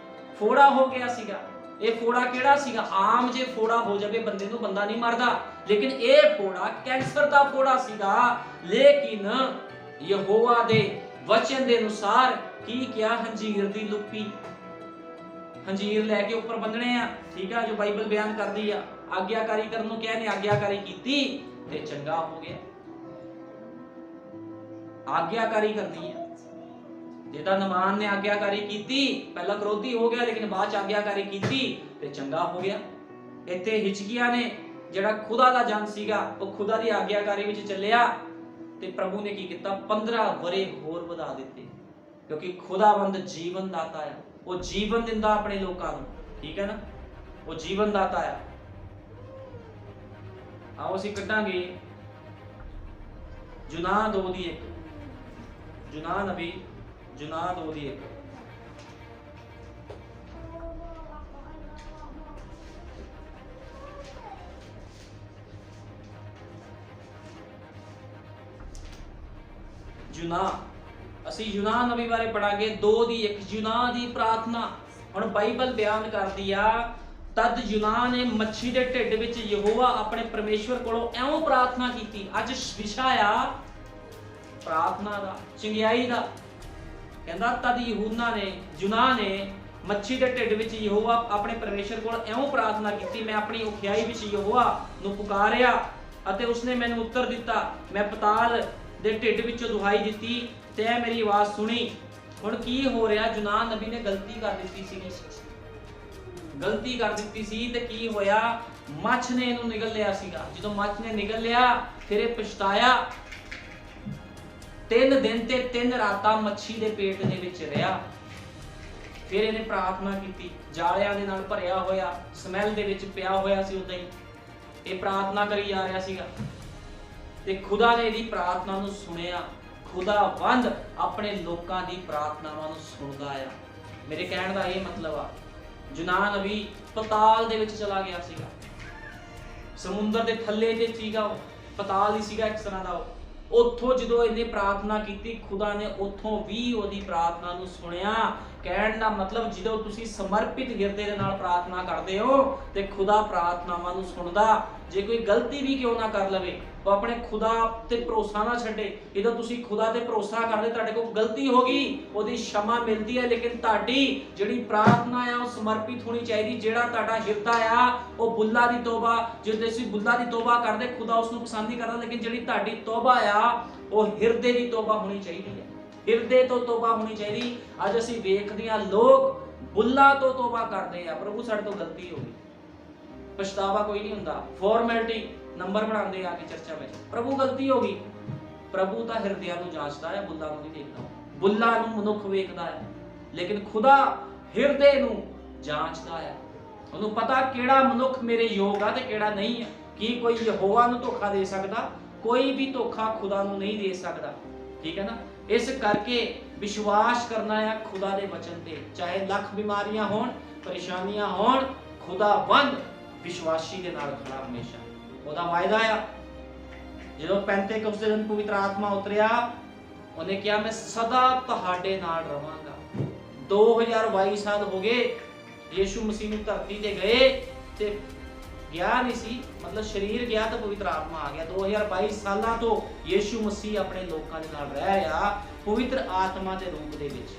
ਫੋੜਾ ਹੋ ਗਿਆ ਸੀਗਾ। ਇਹ ਫੋੜਾ ਕਿਹੜਾ ਸੀਗਾ? ਆਮ ਜੇ ਫੋੜਾ ਹੋ ਜਾਵੇ ਬੰਦੇ ਨੂੰ ਬੰਦਾ ਨਹੀਂ ਮਰਦਾ, ਲੇਕਿਨ ਇਹ ਫੋੜਾ ਕੈਂਸਰ ਦਾ ਫੋੜਾ ਸੀਗਾ। ਲੇਕਿਨ ਯਹੋਵਾ ਦੇ ਵਚਨ ਦੇ ਅਨੁਸਾਰ ਕੀ ਕਿਹਾ? ਹੰਜੀਰ ਦੀ ਲੁੱਪੀ, ਹੰਜੀਰ ਲੈ ਕੇ ਉੱਪਰ ਬੰਨਣੇ ਆ, ਠੀਕ ਆ, ਜੋ ਬਾਈਬਲ ਬਿਆਨ ਕਰਦੀ ਆ। ਆਗਿਆਕਾਰੀ ਕਰਨ ਨੂੰ ਕਿਹਾ, ਨੇ ਆਗਿਆਕਾਰੀ ਕੀਤੀ ਤੇ ਚੰਗਾ ਹੋ ਗਿਆ। ਆਗਿਆਕਾਰੀ ਕਰਨੀ ਹੈ। ਜਿਹਦਾ ਨਮਾਨ ਨੇ ਆਗਿਆਕਾਰੀ ਕੀਤੀ, ਪਹਿਲਾਂ ਵਿਰੋਧੀ ਹੋ ਗਿਆ ਲੇਕਿਨ ਬਾਅਦ ਚ ਆਗਿਆਕਾਰੀ ਕੀਤੀ ਤੇ ਚੰਗਾ ਹੋ ਗਿਆ। ਇੱਥੇ ਹਿਚਕੀਆ ਨੇ ਜਿਹੜਾ ਖੁਦਾ ਦਾ ਜਨ ਸੀਗਾ, ਉਹ ਖੁਦਾ ਦੀ ਆਗਿਆਕਾਰੀ ਵਿੱਚ ਚੱਲਿਆ ਤੇ ਪ੍ਰਭੂ ਨੇ ਕੀ ਕੀਤਾ? 15 ਵਰੇ ਹੋਰ ਵਧਾ ਦਿੱਤੇ, ਕਿਉਂਕਿ ਖੁਦਾਵੰਦ ਜੀਵਨ ਦਾਤਾ ਹੈ। ਉਹ ਜੀਵਨ ਦਿੰਦਾ ਆਪਣੇ ਲੋਕਾਂ ਨੂੰ, ਠੀਕ ਹੈ ਨਾ, ਉਹ ਜੀਵਨ ਦਾਤਾ ਹੈ। ਆਓ ਅਸੀਂ ਕੱਢਾਂਗੇ ਜੁਨਾਹ 2:1, ਜੁਨਾਹ ਨਬੀ ਜੁਨਾਹ 2:1। ਜੁਨਾਹ, ਅਸੀਂ ਯੂਨਾਹ ਨਬੀ ਬਾਰੇ ਪੜਾਂਗੇ 2:1। ਯੂਨਾਹ ਦੀ ਪ੍ਰਾਰਥਨਾ। ਹੁਣ ਬਾਈਬਲ ਬਿਆਨ ਕਰਦੀ ਆ, ਤਦ ਯੂਨਾਹ ਨੇ ਮੱਛੀ ਦੇ ਢਿੱਡ ਵਿੱਚ ਯਹੋਵਾ ਆਪਣੇ ਪਰਮੇਸ਼ਵਰ ਕੋਲੋਂ ਐਉਂ ਪ੍ਰਾਰਥਨਾ ਕੀਤੀ। ਅੱਜ ਵਿਸ਼ਾ ਆ ਪ੍ਰਾਰਥਨਾ ਦਾ, ਚੰਗਿਆਈ ਦਾ। ਕਹਿੰਦਾ ਤਦ ਯੂਨਾਹ ਨੇ ਮੱਛੀ ਦੇ ਢਿੱਡ ਵਿੱਚ ਯਹੋਵਾ ਆਪਣੇ ਪਰਮੇਸ਼ਵਰ ਕੋਲ ਐਉਂ ਪ੍ਰਾਰਥਨਾ ਕੀਤੀ, ਮੈਂ ਆਪਣੀ ਔਖਿਆਈ ਵਿੱਚ ਯਹੋਵਾ ਨੂੰ ਪੁਕਾਰਿਆ ਅਤੇ ਉਸਨੇ ਮੈਨੂੰ ਉੱਤਰ ਦਿੱਤਾ। ਮੈਂ ਪਤਾਲ ਦੇ ਢਿੱਡ ਵਿੱਚੋਂ ਦੁਹਾਈ ਦਿੱਤੀ ਤੇ ਮੇਰੀ ਆਵਾਜ਼ ਸੁਣੀ। ਹੁਣ ਕੀ ਹੋ ਰਿਹਾ? ਯੂਨਾਹ ਨਬੀ ਨੇ ਗਲਤੀ ਕਰ ਦਿੱਤੀ ਸੀ, ਗਲਤੀ ਕਰ ਦਿੱਤੀ ਸੀ ਤੇ ਕੀ ਹੋਇਆ? ਮੱਛ ਨੇ ਇਹਨੂੰ ਨਿਗਲ ਲਿਆ ਸੀਗਾ। ਜਦੋਂ ਮੱਛ ਨੇ ਨਿਗਲ ਲਿਆ ਫਿਰ ਇਹ ਪਛਤਾਇਆ। 3 ਦਿਨ ਤੇ 3 ਰਾਤਾਂ ਮੱਛੀ ਦੇ ਪੇਟ ਦੇ ਵਿੱਚ ਰਿਹਾ। ਫਿਰ ਇਹਨੇ ਪ੍ਰਾਰਥਨਾ ਕੀਤੀ, ਜਾਲਿਆਂ ਦੇ ਨਾਲ ਭਰਿਆ ਹੋਇਆ, ਸਮੈਲ ਦੇ ਵਿੱਚ ਪਿਆ ਹੋਇਆ ਸੀ। ਉਦਾਂ ਹੀ ਇਹ ਪ੍ਰਾਰਥਨਾ ਕਰੀ ਜਾ ਰਿਹਾ ਸੀਗਾ ਤੇ ਖੁਦਾ ਨੇ ਇਹਦੀ ਪ੍ਰਾਰਥਨਾ ਨੂੰ ਸੁਣਿਆ। ਖੁਦਾਵੰਦ ਆਪਣੇ ਲੋਕਾਂ ਦੀ ਪ੍ਰਾਰਥਨਾਵਾਂ ਨੂੰ ਸੁਣਦਾ ਆ। ਮੇਰੇ ਕਹਿਣ ਦਾ ਇਹ ਮਤਲਬ ਆ, ਯੂਨਾਹ ਨਬੀ ਪਤਾਲ ਦੇ ਵਿੱਚ ਚਲਾ ਗਿਆ ਸੀਗਾ, ਸਮੁੰਦਰ ਦੇ ਥੱਲੇ ਤੇ ਸੀਗਾ, ਉਹ ਪਤਾਲ ਹੀ ਸੀਗਾ ਇੱਕ ਤਰ੍ਹਾਂ ਦਾ। ਉੱਥੋਂ ਜਦੋਂ ਇਹਨੇ ਪ੍ਰਾਰਥਨਾ ਕੀਤੀ, ਖੁਦਾ ਨੇ ਉੱਥੋਂ ਵੀ ਉਹਦੀ ਪ੍ਰਾਰਥਨਾ ਨੂੰ ਸੁਣਿਆ। ਕਹਿਣ ਦਾ ਮਤਲਬ, ਜਦੋਂ ਤੁਸੀਂ ਸਮਰਪਿਤ ਹਿਰਦੇ ਦੇ ਨਾਲ ਪ੍ਰਾਰਥਨਾ ਕਰਦੇ ਹੋ ਤੇ ਖੁਦਾ ਪ੍ਰਾਰਥਨਾਵਾਂ ਨੂੰ ਸੁਣਦਾ। ਜੇ ਕੋਈ ਗਲਤੀ ਵੀ ਕਿਉਂ ਨਾ ਕਰ ਲਵੇ, ਉਹ ਆਪਣੇ ਖੁਦਾ ਤੇ ਭਰੋਸਾ ਨਾ ਛੱਡੇ। ਜਦੋਂ ਤੁਸੀਂ ਖੁਦਾ ਤੇ ਭਰੋਸਾ ਕਰਦੇ, ਤੁਹਾਡੇ ਕੋਲ ਗਲਤੀ ਹੋ ਗਈ, ਉਹਦੀ क्षमा ਮਿਲਦੀ ਹੈ, ਲੇਕਿਨ ਤੁਹਾਡੀ ਜਿਹੜੀ ਪ੍ਰਾਰਥਨਾ ਆ ਉਹ ਸਮਰਪਿਤ ਹੋਣੀ ਚਾਹੀਦੀ। ਜਿਹੜਾ ਤੁਹਾਡਾ ਹਿਰਦਾ ਆ ਉਹ ਬੁੱਲਾ ਦੀ ਤੋਬਾ, ਜਦੋਂ ਤੁਸੀਂ ਬੁੱਲਾ ਦੀ ਤੋਬਾ ਕਰਦੇ, ਖੁਦਾ ਉਸ ਨੂੰ ਪਸੰਦ ਨਹੀਂ ਕਰਦਾ, ਲੇਕਿਨ ਜਿਹੜੀ ਤੁਹਾਡੀ ਤੋਬਾ ਆ ਉਹ ਹਿਰਦੇ ਦੀ ਤੋਬਾ ਹੋਣੀ ਚਾਹੀਦੀ ਹੈ, ਹਿਰਦੇ ਤੋਂ ਤੋਬਾ ਹੋਣੀ ਚਾਹੀਦੀ। ਅੱਜ ਅਸੀਂ ਵੇਖਦੇ ਹਾਂ ਲੋਕ ਬੁੱਲਾ ਤੋਂ ਤੋਬਾ ਕਰਦੇ ਆ, ਪ੍ਰਭੂ ਸਾਡੇ ਤੋਂ ਗਲਤੀ ਹੋ ਗਈ, ਪਛਤਾਵਾ ਕੋਈ ਨਹੀਂ ਹੁੰਦਾ, ਫਾਰਮੈਲਿਟੀ ਨੰਬਰ ਬਣਾਉਂਦੇ ਆ ਕੇ ਚਰਚਾ ਵਿੱਚ, ਪ੍ਰਭੂ ਗਲਤੀ ਹੋ ਗਈ। ਪ੍ਰਭੂ ਤਾਂ ਹਿਰਦਿਆਂ ਨੂੰ ਜਾਂਚਦਾ ਹੈ, ਬੁੱਲਾ ਨੂੰ ਨਹੀਂ ਦੇਖਦਾ। ਬੁੱਲਾ ਨੂੰ ਮਨੁੱਖ ਵੇਖਦਾ ਹੈ, ਲੇਕਿਨ ਖੁਦਾ ਹਿਰਦੇ ਨੂੰ ਜਾਂਚਦਾ ਹੈ। ਉਹਨੂੰ ਪਤਾ ਕਿਹੜਾ ਮਨੁੱਖ ਮੇਰੇ ਯੋਗ ਆ ਤੇ ਕਿਹੜਾ ਨਹੀਂ ਹੈ। ਕੀ ਕੋਈ ਯਹੋਵਾ ਨੂੰ ਧੋਖਾ ਦੇ ਸਕਦਾ? ਕੋਈ ਵੀ ਧੋਖਾ ਖੁਦਾ ਨੂੰ ਨਹੀਂ ਦੇ ਸਕਦਾ, ਠੀਕ ਹੈ ਨਾ। ਇਸ ਕਰਕੇ ਵਿਸ਼ਵਾਸ ਕਰਨਾ ਹੈ ਖੁਦਾ ਦੇ ਵਚਨ ਤੇ, ਚਾਹੇ ਲੱਖ ਬਿਮਾਰੀਆਂ ਹੋਣ, ਪਰੇਸ਼ਾਨੀਆਂ ਹੋਣ, ਖੁਦਾਵੰਦ ਵਿਸ਼ਵਾਸੀ ਦੇ ਨਾਲ ਖੜਾ ਹਮੇਸ਼ਾ। ਉਹਦਾ ਵਾਅਦਾ ਆ। ਜਦੋਂ ਪੈਂਤੇਕੁਸਤ ਦੇ ਦਿਨ ਪਵਿੱਤਰ ਆਤਮਾ ਉਤਰਿਆ, ਉਹਨੇ ਕਿਹਾ ਮੈਂ ਸਦਾ ਤੁਹਾਡੇ ਨਾਲ ਰਵਾਂਗਾ। 2022 ਸਾਲ ਹੋ ਗਏ ਯੀਸ਼ੂ ਮਸੀਹ ਨੂੰ ਧਰਤੀ ਤੇ ਗਏ ਤੇ ਗਿਆ ਨਹੀਂ ਸੀ, ਮਤਲਬ ਸਰੀਰ ਗਿਆ ਤਾਂ ਪਵਿੱਤਰ ਆਤਮਾ ਆ ਗਿਆ। 2022 ਸਾਲਾਂ ਤੋਂ ਯੀਸ਼ੂ ਮਸੀਹ ਆਪਣੇ ਲੋਕਾਂ ਦੇ ਨਾਲ ਰਹਿ ਰਿਹਾ ਪਵਿੱਤਰ ਆਤਮਾ ਦੇ ਰੂਪ ਦੇ ਵਿੱਚ।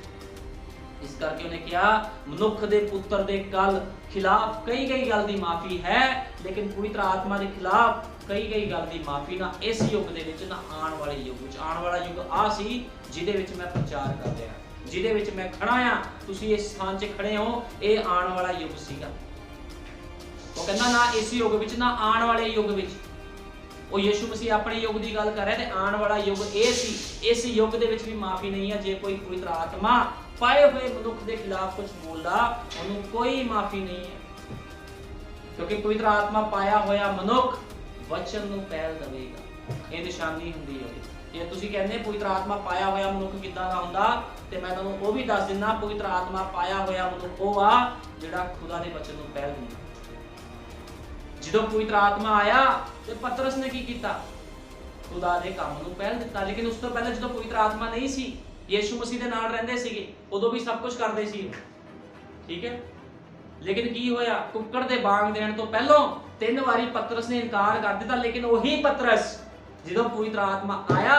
ਇਸ ਕਰਕੇ ਉਹਨੇ ਕਿਹਾ ਮਨੁੱਖ ਦੇ ਪੁੱਤਰ ਦੇ ਕੱਲ ਖਿਲਾਫ ਕਈ ਗੱਲ ਦੀ ਮਾਫੀ ਹੈ, ਲੇਕਿਨ ਪਵਿੱਤਰ ਆਤਮਾ ਦੇ ਖਿਲਾਫ ਕਈ ਗੱਲ ਦੀ ਮਾਫੀ ਨਾ ਇਸ ਯੁੱਗ ਦੇ ਵਿੱਚ ਨਾ ਆਉਣ ਵਾਲੇ ਯੁੱਗ ਵਿੱਚ। ਆਉਣ ਵਾਲਾ ਯੁੱਗ ਆ ਸੀ ਜਿਹਦੇ ਵਿੱਚ ਮੈਂ ਪ੍ਰਚਾਰ ਕਰ ਰਿਹਾ, ਜਿਹਦੇ ਵਿੱਚ ਮੈਂ ਖੜਾ ਆ, ਤੁਸੀਂ ਇਸ ਸਥਾਨ 'ਚ ਖੜੇ ਹੋ, ਇਹ ਆਉਣ ਵਾਲਾ ਯੁੱਗ ਸੀਗਾ। ਉਹ ਕਹਿੰਦਾ ਨਾ ਇਸ ਯੁੱਗ ਵਿੱਚ ਨਾ ਆਉਣ ਵਾਲੇ ਯੁੱਗ ਵਿੱਚ। ਉਹ ਯੀਸ਼ੂ ਮਸੀਹ ਆਪਣੇ ਯੁੱਗ ਦੀ ਗੱਲ ਕਰ ਰਿਹਾ ਤੇ ਆਉਣ ਵਾਲਾ ਯੁੱਗ ਇਹ ਸੀ। ਇਸ ਯੁੱਗ ਦੇ ਵਿੱਚ ਵੀ ਮਾਫੀ ਨਹੀਂ ਹੈ। ਜੇ ਕੋਈ ਪਵਿੱਤਰ ਆਤਮਾ ਪਾਏ ਹੋਏ ਮਨੁੱਖ ਦੇ ਖਿਲਾਫ ਕੁਝ ਬੋਲਦਾ, ਉਹਨੂੰ ਕੋਈ ਮਾਫੀ ਨਹੀਂ ਹੈ, ਕਿਉਂਕਿ ਪਵਿੱਤਰ ਆਤਮਾ ਪਾਇਆ ਹੋਇਆ ਮਨੁੱਖ ਵਚਨ ਨੂੰ ਪਹਿਲ ਦੇਵੇਗਾ। ਇਹ ਨਿਸ਼ਾਨੀ ਹੁੰਦੀ ਹੈ। ਜੇ ਤੁਸੀਂ ਕਹਿੰਦੇ ਪਵਿੱਤਰ ਆਤਮਾ ਪਾਇਆ ਹੋਇਆ ਮਨੁੱਖ ਕਿੱਦਾਂ ਦਾ ਹੁੰਦਾ, ਤੇ ਮੈਂ ਤੁਹਾਨੂੰ ਉਹ ਵੀ ਦੱਸ ਦਿੰਦਾ। ਪਵਿੱਤਰ ਆਤਮਾ ਪਾਇਆ ਹੋਇਆ ਮਨੁੱਖ ਉਹ ਆ ਜਿਹੜਾ ਖੁਦਾ ਦੇ ਵਚਨ ਨੂੰ ਪਹਿਲ ਦਿੰਦਾ। ਜਦੋਂ ਪਵਿੱਤਰ ਆਤਮਾ ਆਇਆ ਤੇ ਪਤਰਸ ਨੇ ਕੀ ਕੀਤਾ? ਖੁਦਾ ਦੇ ਕੰਮ ਨੂੰ ਪਹਿਲ ਦਿੱਤਾ। ਲੇਕਿਨ ਉਸ ਤੋਂ ਪਹਿਲਾਂ ਜਦੋਂ ਪਵਿੱਤਰ ਆਤਮਾ ਨਹੀਂ ਸੀ, ਯੀਸ਼ੂ ਮਸੀਹ ਦੇ ਨਾਲ ਰਹਿੰਦੇ ਸੀਗੇ, ਉਦੋਂ ਵੀ ਸਭ ਕੁਝ ਕਰਦੇ ਸੀ, ਠੀਕ ਹੈ। लेकिन की होया, कुक्कड़ दे बांग देण तो पहलों 3 वारी पतरस ने इनकार कर दिता। लेकिन वही पतरस ਜਦੋਂ पवित्र आत्मा आया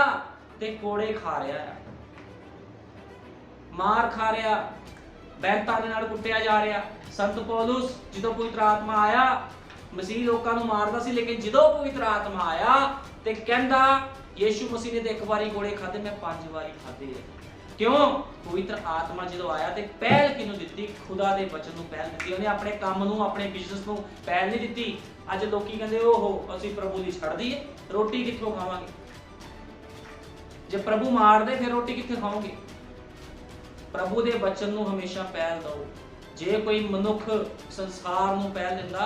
ते कोड़े खा रहा है, मार खा रहा, बैंतां दे नाल कुੱਟਿਆ जा रहा। संत पौलुस ਜਦੋਂ पवित्र आत्मा आया मसीह लोकां नूं मारदा सी, लेकिन ਜਦੋਂ पवित्र आत्मा आया ते कहंदा यीशु मसीह ने तो 1 वारी कोड़े खाधे, मैं 5 वारी खाधे। क्यों? पवित्र आत्मा जो आया तो पहल किनू दी? खुदा के वचन नूं पहल दी। उन्हें अपने काम नूं, अपने बिजनेस नूं पहल नहीं दी। अज लोग कहते ओहो असीं प्रभु दी छड़ दईए, रोटी कित्थों खावांगे? जे प्रभु मार दे फिर रोटी कित्थे खाओगे? प्रभु के वचन नूं हमेशा पहल दो। जे कोई मनुख संसार नूं पहल दिंदा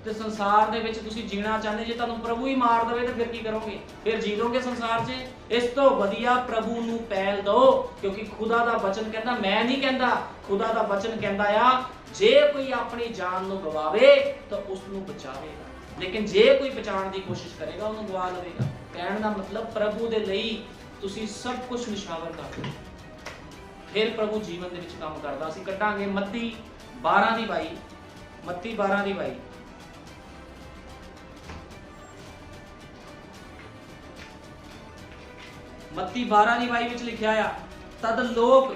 ते संसार दे विच तुसीं जीना चाहते, जे तुहानूं प्रभु ही मार देवे तो फिर की करोगे? फिर जी लोगे संसार 'च? इस तो वधिया प्रभु नूं पहल दो, क्योंकि खुदा दा वचन कहता, मैं नहीं कहता, खुदा दा वचन कहता आ जे कोई अपनी जान नूं गवावे तो उसनूं बचावेगा, लेकिन जे कोई बचाने की कोशिश करेगा उन्होंने गवा लवेगा। कहने का मतलब प्रभु दे लई तुसीं सब कुछ निशावर कर दो, फिर प्रभु जीवन दे विच काम करदा। असीं कढांगे मत्ती 12 दी 22, मत्ती 12 दी 22। मत्ती 12 ਦੀ 22 ਵਿੱਚ ਲਿਖਿਆ ਆ, ਤਦ ਲੋਕ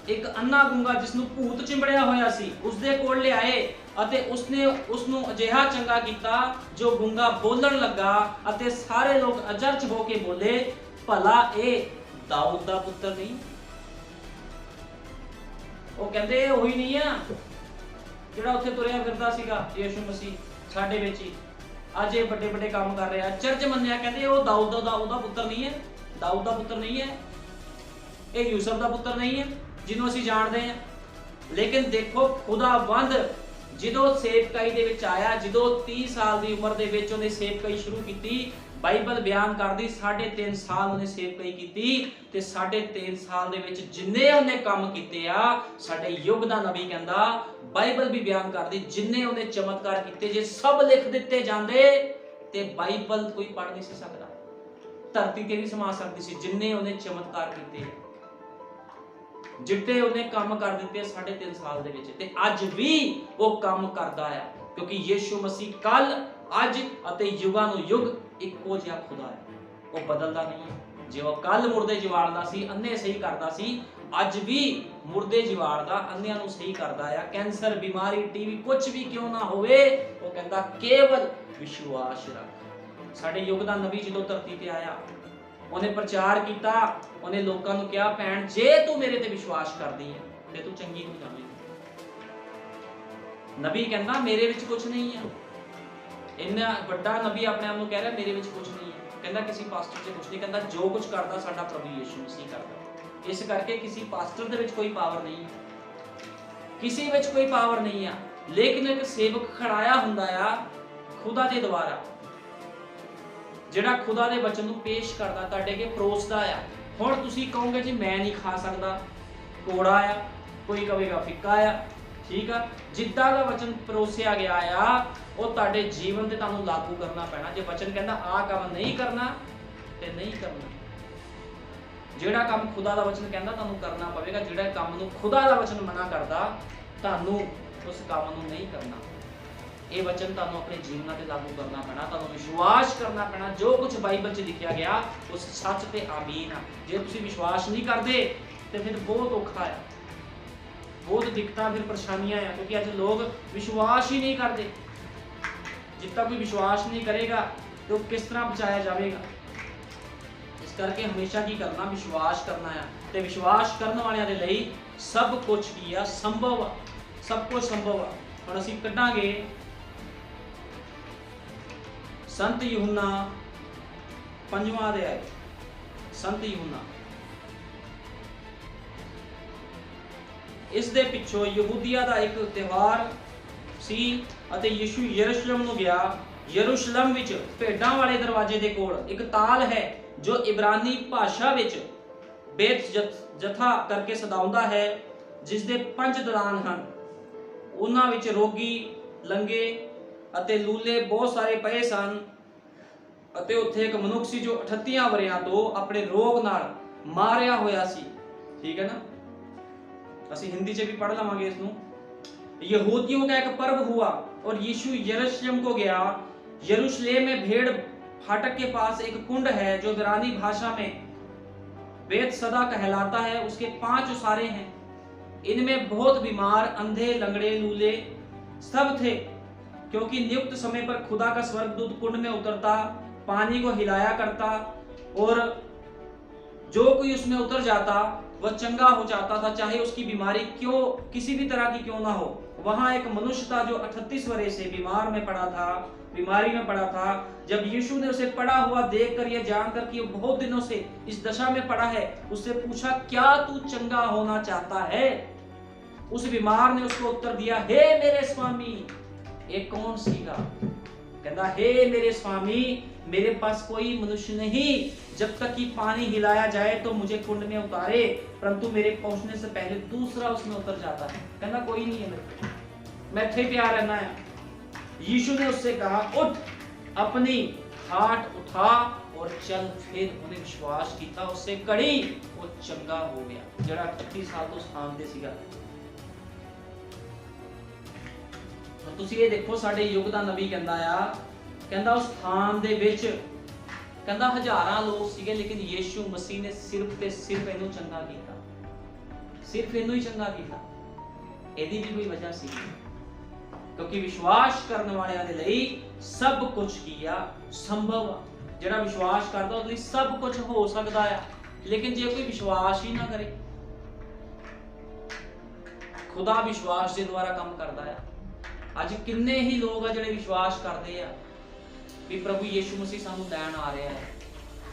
ਇੱਕ ਅੰਨਾ ਗੁੰਗਾ ਜਿਸ ਨੂੰ ਭੂਤ ਚਿੰਬੜਿਆ ਹੋਇਆ ਸੀ ਉਸਦੇ ਕੋਲ ਲਿਆਏ ਅਤੇ ਉਸਨੇ ਉਸ ਨੂੰ ਅਜਿਹਾ ਚੰਗਾ ਕੀਤਾ ਜੋ ਗੁੰਗਾ ਬੋਲਣ ਲੱਗਾ ਅਤੇ ਸਾਰੇ ਲੋਕ ਅਚਰਜ ਹੋ ਕੇ ਬੋਲੇ, ਭਲਾ ਇਹ ਦਾਊਦ ਦਾ ਪੁੱਤਰ ਨਹੀਂ? ਉਹ ਕਹਿੰਦੇ ਉਹੀ ਨਹੀਂ ਆ ਜਿਹੜਾ ਉੱਥੇ ਤੁਰਿਆ ਫਿਰਦਾ ਸੀਗਾ ਯਿਸੂ ਮਸੀਹ ਸਾਡੇ ਵਿੱਚ ਹੀ, ਅੱਜ ਇਹ ਵੱਡੇ ਵੱਡੇ ਕੰਮ ਕਰ ਰਿਹਾ। ਚਰਚ ਮੰਨਿਆ, ਕਹਿੰਦੇ ਉਹ ਦਾਊਦ ਦਾ ਉਹਦਾ ਪੁੱਤਰ नहीं है, दाऊद का पुत्र नहीं है, ये यूसुफ का पुत्र नहीं है जिन्हों असीं जानते हैं। लेकिन देखो खुदावंद जो सेवकाई दे विच आया, जो 30 साल की उम्र दे विच उन्हें सेवकाई शुरू की, बाइबल बयान करदी 3.5 साल उन्हें सेवकाई की ते 3.5 साल दे विच जिन्ने उन्हें काम कीते आ, साडे युग दा नबी कहंदा, बाइबल भी बयान करदी जिन्ने उन्हें चमत्कार कीते जे सब लिख दिते जांदे ते बाइबल कोई पढ़ नहीं सी सकदा, धरती ते नहीं समा सकती सी। जिन्ने उन्हें चमत्कार किए, जिट्टे उन्हें काम कर दिते 3.5 साल दे विच, ते अज भी वो काम करदा है, क्योंकि यीशु मसीह कल अज अते युगां नूं युग इक्को जिहा खुदा है, वो बदलदा नहीं है। जे वो कल मुर्दे जिवाड़दा सी, अन्ने सही करदा सी, अज भी मुर्दे जिवाड़दा, अन्नियां नूं सही करदा है। कैंसर, बीमारी, टीवी कुछ भी क्यों ना होवे, वो कहंदा केवल विश्वास रख। साडे युग दा नबी जो धरती ते आया, उन्हें प्रचार किया, उन्हें लोगों को कहा, भैन जे तू मेरे ते विश्वास करदी है ते तू चंगी हो जावेगी। नबी कहंदा मेरे विच कुछ नहीं है, इन्ना बड़ा नबी अपने आप को कह रहा मेरे विच कुछ नहीं है, कहंदा किसी पास्टर से कुछ नहीं, कहंदा जो कुछ करता साडा प्रभु यीशु मसीह करदा। इस करके किसी पास्टर दे विच कोई पावर नहीं है, किसी विच कोई पावर नहीं है, लेकिन एक सेवक खड़ाया हुंदा आ खुदा दे द्वारा, ਜਿਹੜਾ खुदा ਦੇ वचन ਨੂੰ पेश करदा, ਤੁਹਾਡੇ ਅੱਗੇ ਪਰੋਸਦਾ ਆ। ਹੁਣ ਤੁਸੀਂ ਕਹੋਗੇ ਜੀ ਮੈਂ ਨਹੀਂ ਖਾ ਸਕਦਾ, ਕੋੜਾ ਆ, ਕੋਈ ਕਹੇਗਾ ਫਿੱਕਾ ਆ, ਠੀਕ ਆ। ਜਿੱਦਾਂ ਦਾ ਵਚਨ ਪਰੋਸਿਆ ਗਿਆ ਆ ਉਹ ਤੁਹਾਡੇ ਜੀਵਨ ਤੇ ਤੁਹਾਨੂੰ ਲਾਗੂ ਕਰਨਾ ਪੈਣਾ। ਜੇ ਵਚਨ ਕਹਿੰਦਾ ਆਹ ਕੰਮ ਨਹੀਂ ਕਰਨਾ ਤੇ ਨਹੀਂ ਕਰਨਾ, ਜਿਹੜਾ ਕੰਮ खुदा ਦਾ ਵਚਨ ਕਹਿੰਦਾ ਤੁਹਾਨੂੰ ਕਰਨਾ ਪਵੇਗਾ, ਜਿਹੜਾ ਕੰਮ ਨੂੰ खुदा ਦਾ ਵਚਨ ਮਨਾ ਕਰਦਾ ਤੁਹਾਨੂੰ ਉਸ ਕੰਮ ਨੂੰ ਨਹੀਂ ਕਰਨਾ। ये वचन तुहानू अपने जीवन से लागू करना पैना, तुहानू विश्वास करना पैना जो कुछ बाइबल च लिखा गया उस सच ते आमीन। जे तुसीं विश्वास नहीं करते तो फिर बहुत औखा है, बहुत दिक्कतां फिर परेशानियां है, क्योंकि अज लोग विश्वास ही नहीं करते। जिस तक कोई विश्वास नहीं करेगा तो किस तरह बचाया जाएगा? इस करके हमेशा की करना, विश्वास करना है, तो विश्वास करने वालियां दे लई सब कुछ की है संभव, सब कुछ संभव है। हुण असीं कढांगे संत यूहन्ना 5वां अध्याय, संत यूहन्ना। इस दे पिछों यहूदिया दा एक त्योहार सी अते यीशु यरूशलेम नूं गया। यरूशलेम विच भेडां वाले दरवाजे दे कोल एक ताल है जो इब्रानी भाषा विच बेत जथा करके सदाउंदा है, जिस दे 5 दलान हन। उन्हां विच रोगी, लंगे ਅਤੇ ਲੂਲੇ बहुत सारे ਪਏ ਸਨ ਅਤੇ ਉੱਥੇ ਇੱਕ ਮਨੁੱਖ ਸੀ ਜੋ 38 ਵਰਿਆਂ ਤੋਂ ਆਪਣੇ ਰੋਗ ਨਾਲ ਮਾਰਿਆ ਹੋਇਆ ਸੀ। ਠੀਕ ਹੈ ਨਾ, ਅਸੀਂ ਹਿੰਦੀ 'ਚ ਵੀ ਪੜ੍ਹ ਲਵਾਂਗੇ ਇਸ ਨੂੰ। यहूदियों का एक पर्व हुआ और यीशु यरूशलेम को गया। यरूशलेम में भेड़ फाटक के पास एक कुंड है जो इब्रानी भाषा में बेतसदा कहलाता है। उसके 5 उसारे हैं। इनमें बहुत बीमार, अंधे, लंगड़े, लूले सब थे, क्योंकि नियुक्त समय पर खुदा का स्वर्गदूत कुंड में उतरता, पानी को हिलाया करता और जो कोई उसमें उतर जाता वह चंगा हो जाता था, चाहे उसकी बीमारी क्यों किसी भी तरह की क्यों ना हो। वहां एक मनुष्य था जो 38 वर्ष से बीमारी में पड़ा था। जब यीशु ने उसे पड़ा हुआ देखकर, यह जानकर कि वो बहुत दिनों से इस दशा में पड़ा है, उससे पूछा, क्या तू चंगा होना चाहता है? उस बीमार ने उसको उत्तर दिया, हे मेरे स्वामी। एक कौन सीगा? कहता, हे मेरे स्वामी, मेरे पास कोई मनुष्य नहीं जब तक कि पानी हिलाया जाए तो मुझे कुंड में उतारे, परंतु मेरे पहुंचने से पहले दूसरा उसमें उतर जाता है। कहना, कोई नहीं है मेरे, मैं थे प्यार रहना है। यीशु ने उससे कहा, उठ, अपनी खाट उठा और चल। फिर उन्हें विश्वास किया, उससे कड़ी वो चंगा हो गया। जरा 38 साल तो स्थान दे सीगा। ਤੁਸੀਂ ਇਹ ਦੇਖੋ, ਸਾਡੇ ਯੁੱਗ ਦਾ ਨਬੀ ਕਹਿੰਦਾ ਆ, ਕਹਿੰਦਾ ਉਸ ਥਾਨ ਦੇ ਵਿੱਚ ਕਹਿੰਦਾ ਹਜ਼ਾਰਾਂ ਲੋਕ ਸੀਗੇ, ਲੇਕਿਨ ਯੀਸ਼ੂ ਮਸੀਹ ਨੇ ਸਿਰਫ ਤੇ ਸਿਰਫ ਇਹਨੂੰ ਚੰਗਾ ਕੀਤਾ, ਸਿਰਫ ਇਹਨੂੰ ਹੀ ਚੰਗਾ ਕੀਤਾ। ਇਹਦੀ ਵੀ ਕੋਈ ਵਜ੍ਹਾ ਸੀ, ਕਿਉਂਕਿ ਵਿਸ਼ਵਾਸ ਕਰਨ ਵਾਲਿਆਂ ਦੇ ਲਈ ਸਭ ਕੁਝ ਕੀਆ ਸੰਭਵ ਆ। ਜਿਹੜਾ ਵਿਸ਼ਵਾਸ ਕਰਦਾ ਉਹਦੇ ਲਈ ਸਭ ਕੁਝ ਹੋ ਸਕਦਾ ਆ। ਲੇਕਿਨ ਜੇ ਕੋਈ ਵਿਸ਼ਵਾਸ ਹੀ ਨਾ ਕਰੇ, ਖੁਦਾ ਵਿਸ਼ਵਾਸ ਦੇ ਦੁਆਰਾ ਕੰਮ ਕਰਦਾ ਆ। ਅੱਜ ਕਿੰਨੇ ਹੀ ਲੋਕ ਆ ਜਿਹੜੇ ਵਿਸ਼ਵਾਸ ਕਰਦੇ ਆ ਵੀ ਪ੍ਰਭੂ ਯੀਸ਼ੂ ਮਸੀਹ ਸਾਨੂੰ ਲੈਣ ਆ ਰਿਹਾ ਹੈ,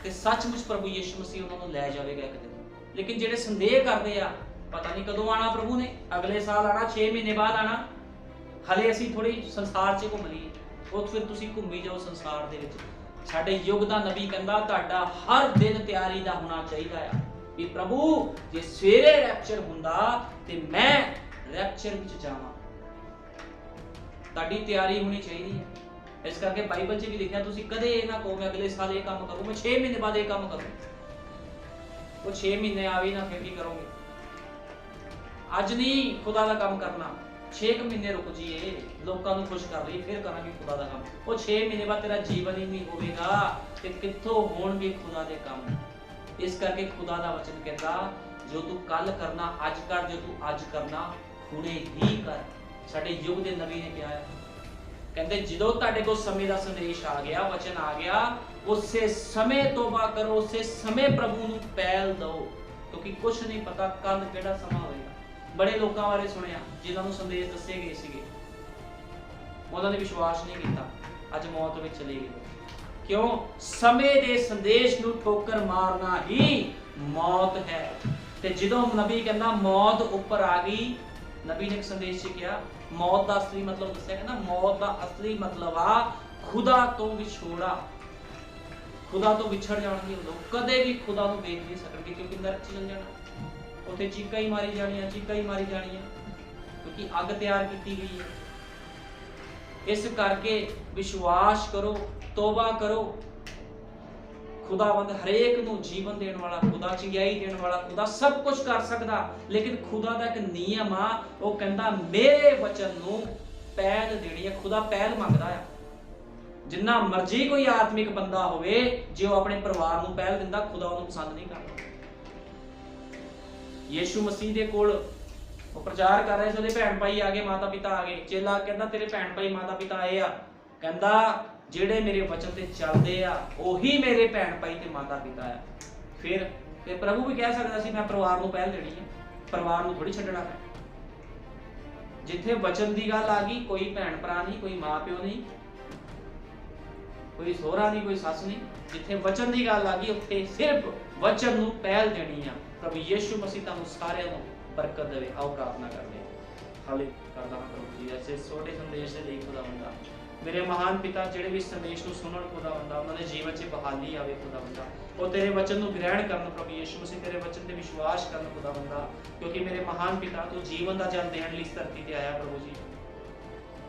ਤੇ ਸੱਚਮੁੱਚ ਪ੍ਰਭੂ ਯੀਸ਼ੂ ਮਸੀਹ ਉਹਨਾਂ ਨੂੰ ਲੈ ਜਾਵੇਗਾ ਇੱਕ ਦਿਨ। ਲੇਕਿਨ ਜਿਹੜੇ ਸੰਦੇਹ ਕਰਦੇ ਆ, ਪਤਾ ਨਹੀਂ ਕਦੋਂ ਆਣਾ ਪ੍ਰਭੂ ਨੇ, ਅਗਲੇ ਸਾਲ ਆਣਾ, 6 ਮਹੀਨੇ ਬਾਅਦ ਆਣਾ, ਹਲੇ ਅਸੀਂ ਥੋੜੀ ਸੰਸਾਰ 'ਚ ਘੁੰਮ ਲਈਏ। ਉਹ ਫਿਰ ਤੁਸੀਂ ਘੁੰਮੀ ਜਾਓ ਸੰਸਾਰ ਦੇ ਵਿੱਚ। ਸਾਡੇ ਯੁੱਗ ਦਾ ਨਬੀ ਕਹਿੰਦਾ, ਤੁਹਾਡਾ ਹਰ ਦਿਨ ਤਿਆਰੀ ਦਾ ਹੋਣਾ ਚਾਹੀਦਾ ਆ ਵੀ ਪ੍ਰਭੂ ਜੇ ਸਵੇਰੇ ਰੈਪਚਰ ਹੁੰਦਾ ਤੇ ਮੈਂ ਰੈਪਚਰ ਵਿੱਚ ਜਾਵਾਂ। ਤੁਹਾਡੀ ਤਿਆਰੀ ਹੋਣੀ ਚਾਹੀਦੀ ਹੈ। ਇਸ ਕਰਕੇ ਬਾਈਬਲ 'ਚ ਵੀ ਲਿਖਿਆ, ਤੁਸੀਂ ਕਦੇ ਇਹ ਨਾ ਕਹੋ ਮੈਂ ਅਗਲੇ ਸਾਲ ਇਹ ਕੰਮ ਕਰੂੰ, ਮੈਂ 6 ਮਹੀਨੇ ਬਾਅਦ ਇਹ ਕੰਮ ਕਰੂੰ। ਉਹ 6 ਮਹੀਨੇ ਆਵੇ ਨਾ, ਫਿਰ ਕੀ ਕਰੋਗੇ? ਅੱਜ ਨਹੀਂ ਖੁਦਾ ਦਾ ਕੰਮ ਕਰਨਾ, 6 ਮਹੀਨੇ ਰੁਕ ਜਾਈਏ, ਲੋਕਾਂ ਨੂੰ ਖੁਸ਼ ਕਰ ਲਈਏ, ਫਿਰ ਕਰਾਂਗੇ ਖੁਦਾ ਦਾ ਕੰਮ। ਉਹ 6 ਮਹੀਨੇ ਬਾਅਦ ਤੇਰਾ ਜੀਵਨ ਹੀ ਨਹੀਂ ਹੋਵੇਗਾ ਤੇ ਕਿੱਥੋਂ ਹੋਣਗੇ ਖੁਦਾ ਦੇ ਕੰਮ। ਇਸ ਕਰਕੇ ਖੁਦਾ ਦਾ ਵਚਨ ਕਹਿੰਦਾ, ਜੋ ਤੂੰ ਕੱਲ ਕਰਨਾ ਅੱਜ ਕਰ, ਜੋ ਤੂੰ ਅੱਜ ਕਰਨਾ ਹੁਣੇ ਹੀ ਕਰ। ਸਾਡੇ ਯੁੱਗ ਦੇ ਨਬੀ ਨੇ ਕਿਹਾ ਹੈ, ਕਹਿੰਦੇ ਜਦੋਂ ਤੁਹਾਡੇ ਕੋਲ ਸਮੇਂ ਦਾ ਸੰਦੇਸ਼ ਆ ਗਿਆ, ਵਚਨ ਆ ਗਿਆ, ਉਸੇ ਸਮੇਂ ਤੋਬਾ ਕਰੋ, ਉਸੇ ਸਮੇਂ ਪ੍ਰਭੂ ਨੂੰ ਪਹਿਲ ਦਿਓ, ਕਿਉਂਕਿ ਕੁਝ ਨਹੀਂ ਪਤਾ ਕੱਲ ਕਿਹੜਾ ਸਮਾਂ ਹੋਏਗਾ। ਬੜੇ ਲੋਕਾਂ ਬਾਰੇ ਸੁਣਿਆ ਜਿਨ੍ਹਾਂ ਨੂੰ ਸੰਦੇਸ਼ ਦੱਸੇ ਗਏ ਸੀਗੇ, ਉਹਨਾਂ ਨੇ ਵਿਸ਼ਵਾਸ ਨਹੀਂ ਕੀਤਾ, ਅੱਜ ਮੌਤ ਵਿੱਚ ਚਲੇ ਗਏ। ਕਿਉਂ? ਸਮੇਂ ਦੇ ਸੰਦੇਸ਼ ਨੂੰ ਠੋਕਰ ਮਾਰਨਾ ਹੀ ਮੌਤ ਹੈ। ਤੇ ਜਦੋਂ ਨਬੀ ਕਹਿੰਦਾ ਮੌਤ ਉੱਪਰ ਆ ਗਈ, ਨਬੀ ਨੇ ਇੱਕ ਸੰਦੇਸ਼ 'ਚ ਕਿਹਾ, ਮੌਤ ਦਾ ਅਸਲੀ ਮਤਲਬ ਦੱਸਿਆ, ਕਹਿੰਦਾ ਮੌਤ ਦਾ ਅਸਲੀ ਮਤਲਬ ਆ ਖੁਦਾ ਤੋਂ ਵਿਛੋੜਾ। ਖੁਦਾ ਤੋਂ ਵਿਛੜ ਜਾਣਗੇ ਲੋਕ, ਕਦੇ ਵੀ ਖੁਦਾ ਨੂੰ ਵੇਖ ਨਹੀਂ ਸਕਣਗੇ, ਕਿਉਂਕਿ ਨਰਕ 'ਚ ਚਲ ਜਾਣਾ, ਉੱਥੇ ਚੀਕਾਂ ਹੀ ਮਾਰੀ ਜਾਣੀਆਂ, ਕਿਉਂਕਿ ਅੱਗ ਤਿਆਰ ਕੀਤੀ ਗਈ ਹੈ। ਇਸ ਕਰਕੇ ਵਿਸ਼ਵਾਸ ਕਰੋ, ਤੋਬਾ ਕਰੋ। ਖੁਦਾਵੰਦ ਹਰੇਕ ਨੂੰ ਜੀਵਨ ਦੇਣ ਵਾਲਾ ਖੁਦਾ, ਚੰਗਿਆਈ ਦੇਣ ਵਾਲਾ ਖੁਦਾ, ਸਭ ਕੁਝ ਕਰ ਸਕਦਾ। ਲੇਕਿਨ ਖੁਦਾ ਦਾ ਇੱਕ ਨਿਯਮ ਆ, ਉਹ ਕਹਿੰਦਾ ਮੇਰੇ ਵਚਨ ਨੂੰ ਪਹਿਲ ਦੇਣੀ ਹੈ। ਖੁਦਾ ਪਹਿਲ ਮੰਗਦਾ ਆ। ਜਿੰਨਾ ਮਰਜ਼ੀ ਕੋਈ ਆਤਮਿਕ ਬੰਦਾ ਹੋਵੇ, ਜੇ ਉਹ ਆਪਣੇ ਪਰਿਵਾਰ ਨੂੰ ਪਹਿਲ ਦਿੰਦਾ, ਖੁਦਾ ਉਹਨੂੰ ਪਸੰਦ ਨਹੀਂ ਕਰਦਾ। ਯੀਸ਼ੂ ਮਸੀਹ ਦੇ ਕੋਲ ਉਹ ਪ੍ਰਚਾਰ ਕਰ ਰਹੇ ਸੀ, ਉਹਦੇ ਭੈਣ ਭਾਈ ਆ ਗਏ, ਮਾਤਾ ਪਿਤਾ ਆ ਗਏ। ਚੇਲਾ ਕਹਿੰਦਾ ਤੇਰੇ ਭੈਣ ਭਾਈ ਮਾਤਾ ਪਿਤਾ ਆਏ ਆ, ਕਹਿੰਦਾ ਜਿਹੜੇ ਮੇਰੇ ਵਚਨ ਤੇ ਚੱਲਦੇ ਆ ਉਹੀ ਮੇਰੇ ਭੈਣ ਭਾਈ ਤੇ ਮਾਤਾ ਪਿਤਾ ਆ। ਫਿਰ ਤੇ ਪ੍ਰਭੂ ਵੀ ਕਹਿ ਸਕਦਾ ਸੀ ਮੈਂ ਪਰਿਵਾਰ ਨੂੰ ਪਹਿਲ ਦੇਣੀ ਹੈ, ਪਰਿਵਾਰ ਨੂੰ ਥੋੜੀ ਛੱਡਣਾ ਹੈ। ਜਿੱਥੇ ਵਚਨ ਦੀ ਗੱਲ ਆ ਗਈ, ਕੋਈ ਭੈਣ ਭਰਾ ਨਹੀਂ, ਕੋਈ ਮਾਂ ਪਿਓ ਨਹੀਂ, ਕੋਈ ਸਹੁਰਾ ਨਹੀਂ, ਕੋਈ ਸੱਸ ਨਹੀਂ। ਜਿੱਥੇ ਵਚਨ ਦੀ ਗੱਲ ਆ ਗਈ, ਉੱਥੇ ਸਿਰਫ ਵਚਨ ਨੂੰ ਪਹਿਲ ਦੇਣੀ ਆ। ਪ੍ਰਭੂ ਯੀਸ਼ੂ ਮਸੀਹ ਤੁਹਾਨੂੰ ਸਾਰਿਆਂ ਨੂੰ ਬਰਕਤ ਦੇਵੇ। ਆਓ ਪ੍ਰਾਰਥਨਾ ਕਰਦੇ ਹਾਂ। ਹਾਲੇ ਕਰਦਾ ਹਾਂ ਪ੍ਰਭੂ ਜੀ, ਐਸੇ ਛੋਟੇ ਸੰਦੇਸ਼ ਦੇ ਲਈ ਖੁਦਾਵੰਦਾ, ਮੇਰੇ ਮਹਾਨ ਪਿਤਾ ਜਿਹੜੇ ਵੀ ਸੰਦੇਸ਼ ਨੂੰ ਸੁਣਨ ਖੁਦਾਵੰਦਾ, ਉਹਨਾਂ ਦੇ ਜੀਵਨ 'ਚ ਬਹਾਲੀ ਆਵੇ ਖੁਦਾਵੰਦਾ। ਉਹ ਤੇਰੇ ਵਚਨ ਨੂੰ ਗ੍ਰਹਿਣ ਕਰਨ ਪ੍ਰਭੂ ਯੀਸ਼ੂ ਮਸੀਹ, ਤੇਰੇ ਵਚਨ ਤੇ ਵਿਸ਼ਵਾਸ ਕਰਨ ਖੁਦਾਵੰਦਾ, ਕਿਉਂਕਿ ਮੇਰੇ ਮਹਾਨ ਪਿਤਾ ਤੂੰ ਜੀਵਨ ਦਾ ਜਲ ਦੇਣ ਲਈ ਇਸ ਧਰਤੀ ਤੇ ਆਇਆ ਪ੍ਰਭੂ ਜੀ।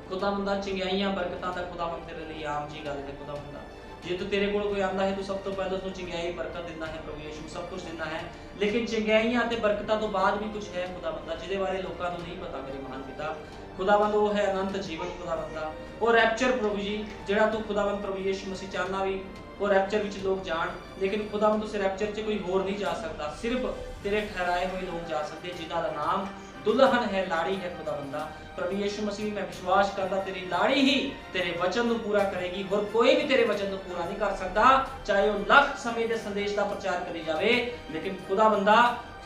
ਖੁਦਾਵੰਦਾ ਚੰਗਿਆਈਆਂ ਬਰਕਤਾਂ ਦਾ ਖੁਦਾਵੰਦ ਤੇਰੇ ਲਈ ਆਮ ਜੀ ਗੱਲ ਹੈ ਖੁਦਾਵੰਦਾ। जे तो तेरे कोल कोई आंदा है, तू सब तो पहले उसको चंगियाई बरकत दिंदा है प्रभु यीशु, सब कुछ दिंदा है, लेकिन चंगियाइयां ते बरकतां तो बाद भी कुछ है खुदावंदा जिहदे बारे लोकां नूं नहीं पता मेरे महान पिता। खुदावंद वो है अनंत जीवन खुदावंदा, वो रैप्चर प्रभु जी जिहड़ा तू खुदावंद प्रभु यीशु मसीह चाहना भी वो रैप्चर विच लोग जाण, लेकिन खुदावंद उस रैप्चर च कोई होर नहीं जा सकता, सिर्फ तेरे ठहराए हुए लोग जा सकते जिन्हां दा नाम दुल्हन है, लाड़ी है खुदावंदा। प्रभु यीशु मसीह मैं विश्वास करदा तेरी लाड़ी ही तेरे वचन नूं पूरा करेगी, और कोई भी तेरे वचन नूं पूरा नहीं कर सकता, चाहे वो लख समय दे संदेश दा प्रचार करी जावे, लेकिन खुदावंदा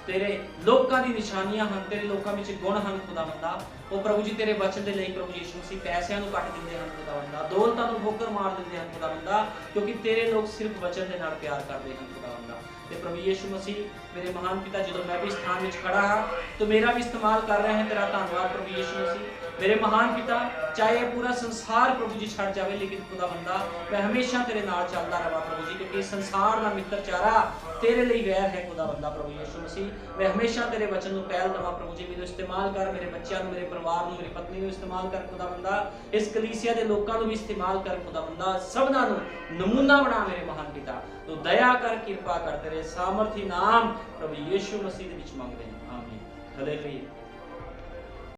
तेरे लोकां दी निशानियां हन, तेरे लोकां विच गुण हन खुदावंदा। वो प्रभु जी तेरे वचन दे लई प्रभु यीशु मसीह पैसिਆਂ ਨੂੰ ਕੱਟ ਦਿੰਦੇ ਹਨ खुदावंदा, दौलਤਾਂ ਨੂੰ ਠੋਕਰ ਮਾਰ ਦਿੰਦੇ ਹਨ खुदावंदा, क्योंकि तेरे लोग सिर्फ वचन दे नाल प्यार करदे ਹਨ खुदावंदा। ते प्रभु यीशु मसीह मेरे महान पिता जो मैं भी स्थान में खड़ा हाँ तो मेरा भी इस्तेमाल कर रहे हैं, तेरा धन्यवाद प्रभु यीशु मसीह मेरे महान पिता। चाहे पूरा संसार प्रभु जी छड़ जाए, लेकिन खुदावंदा मैं हमेशा तेरे नाल चलता रहा प्रभु जी, क्योंकि संसार का मित्र चारा तेरे लिए वैर है खुदावंदा। प्रभु यीशु मसीह मैं हमेशा तेरे वचन को पहल देवां प्रभु जी, मेरे इस्तेमाल कर, मेरे बच्चों को, मेरे परिवार को, मेरी पत्नी को इस्तेमाल कर खुदावंदा, इस कलीसिया के लोगों को भी इस्तेमाल कर खुदावंदा, सबना नमूना बना मेरे महान पिता। तो दया कर, कृपा कर, तेरे सामर्थी नाम प्रभु यीशु मसीह दे विच मंगदे हैं, आमीन, हालेलुया।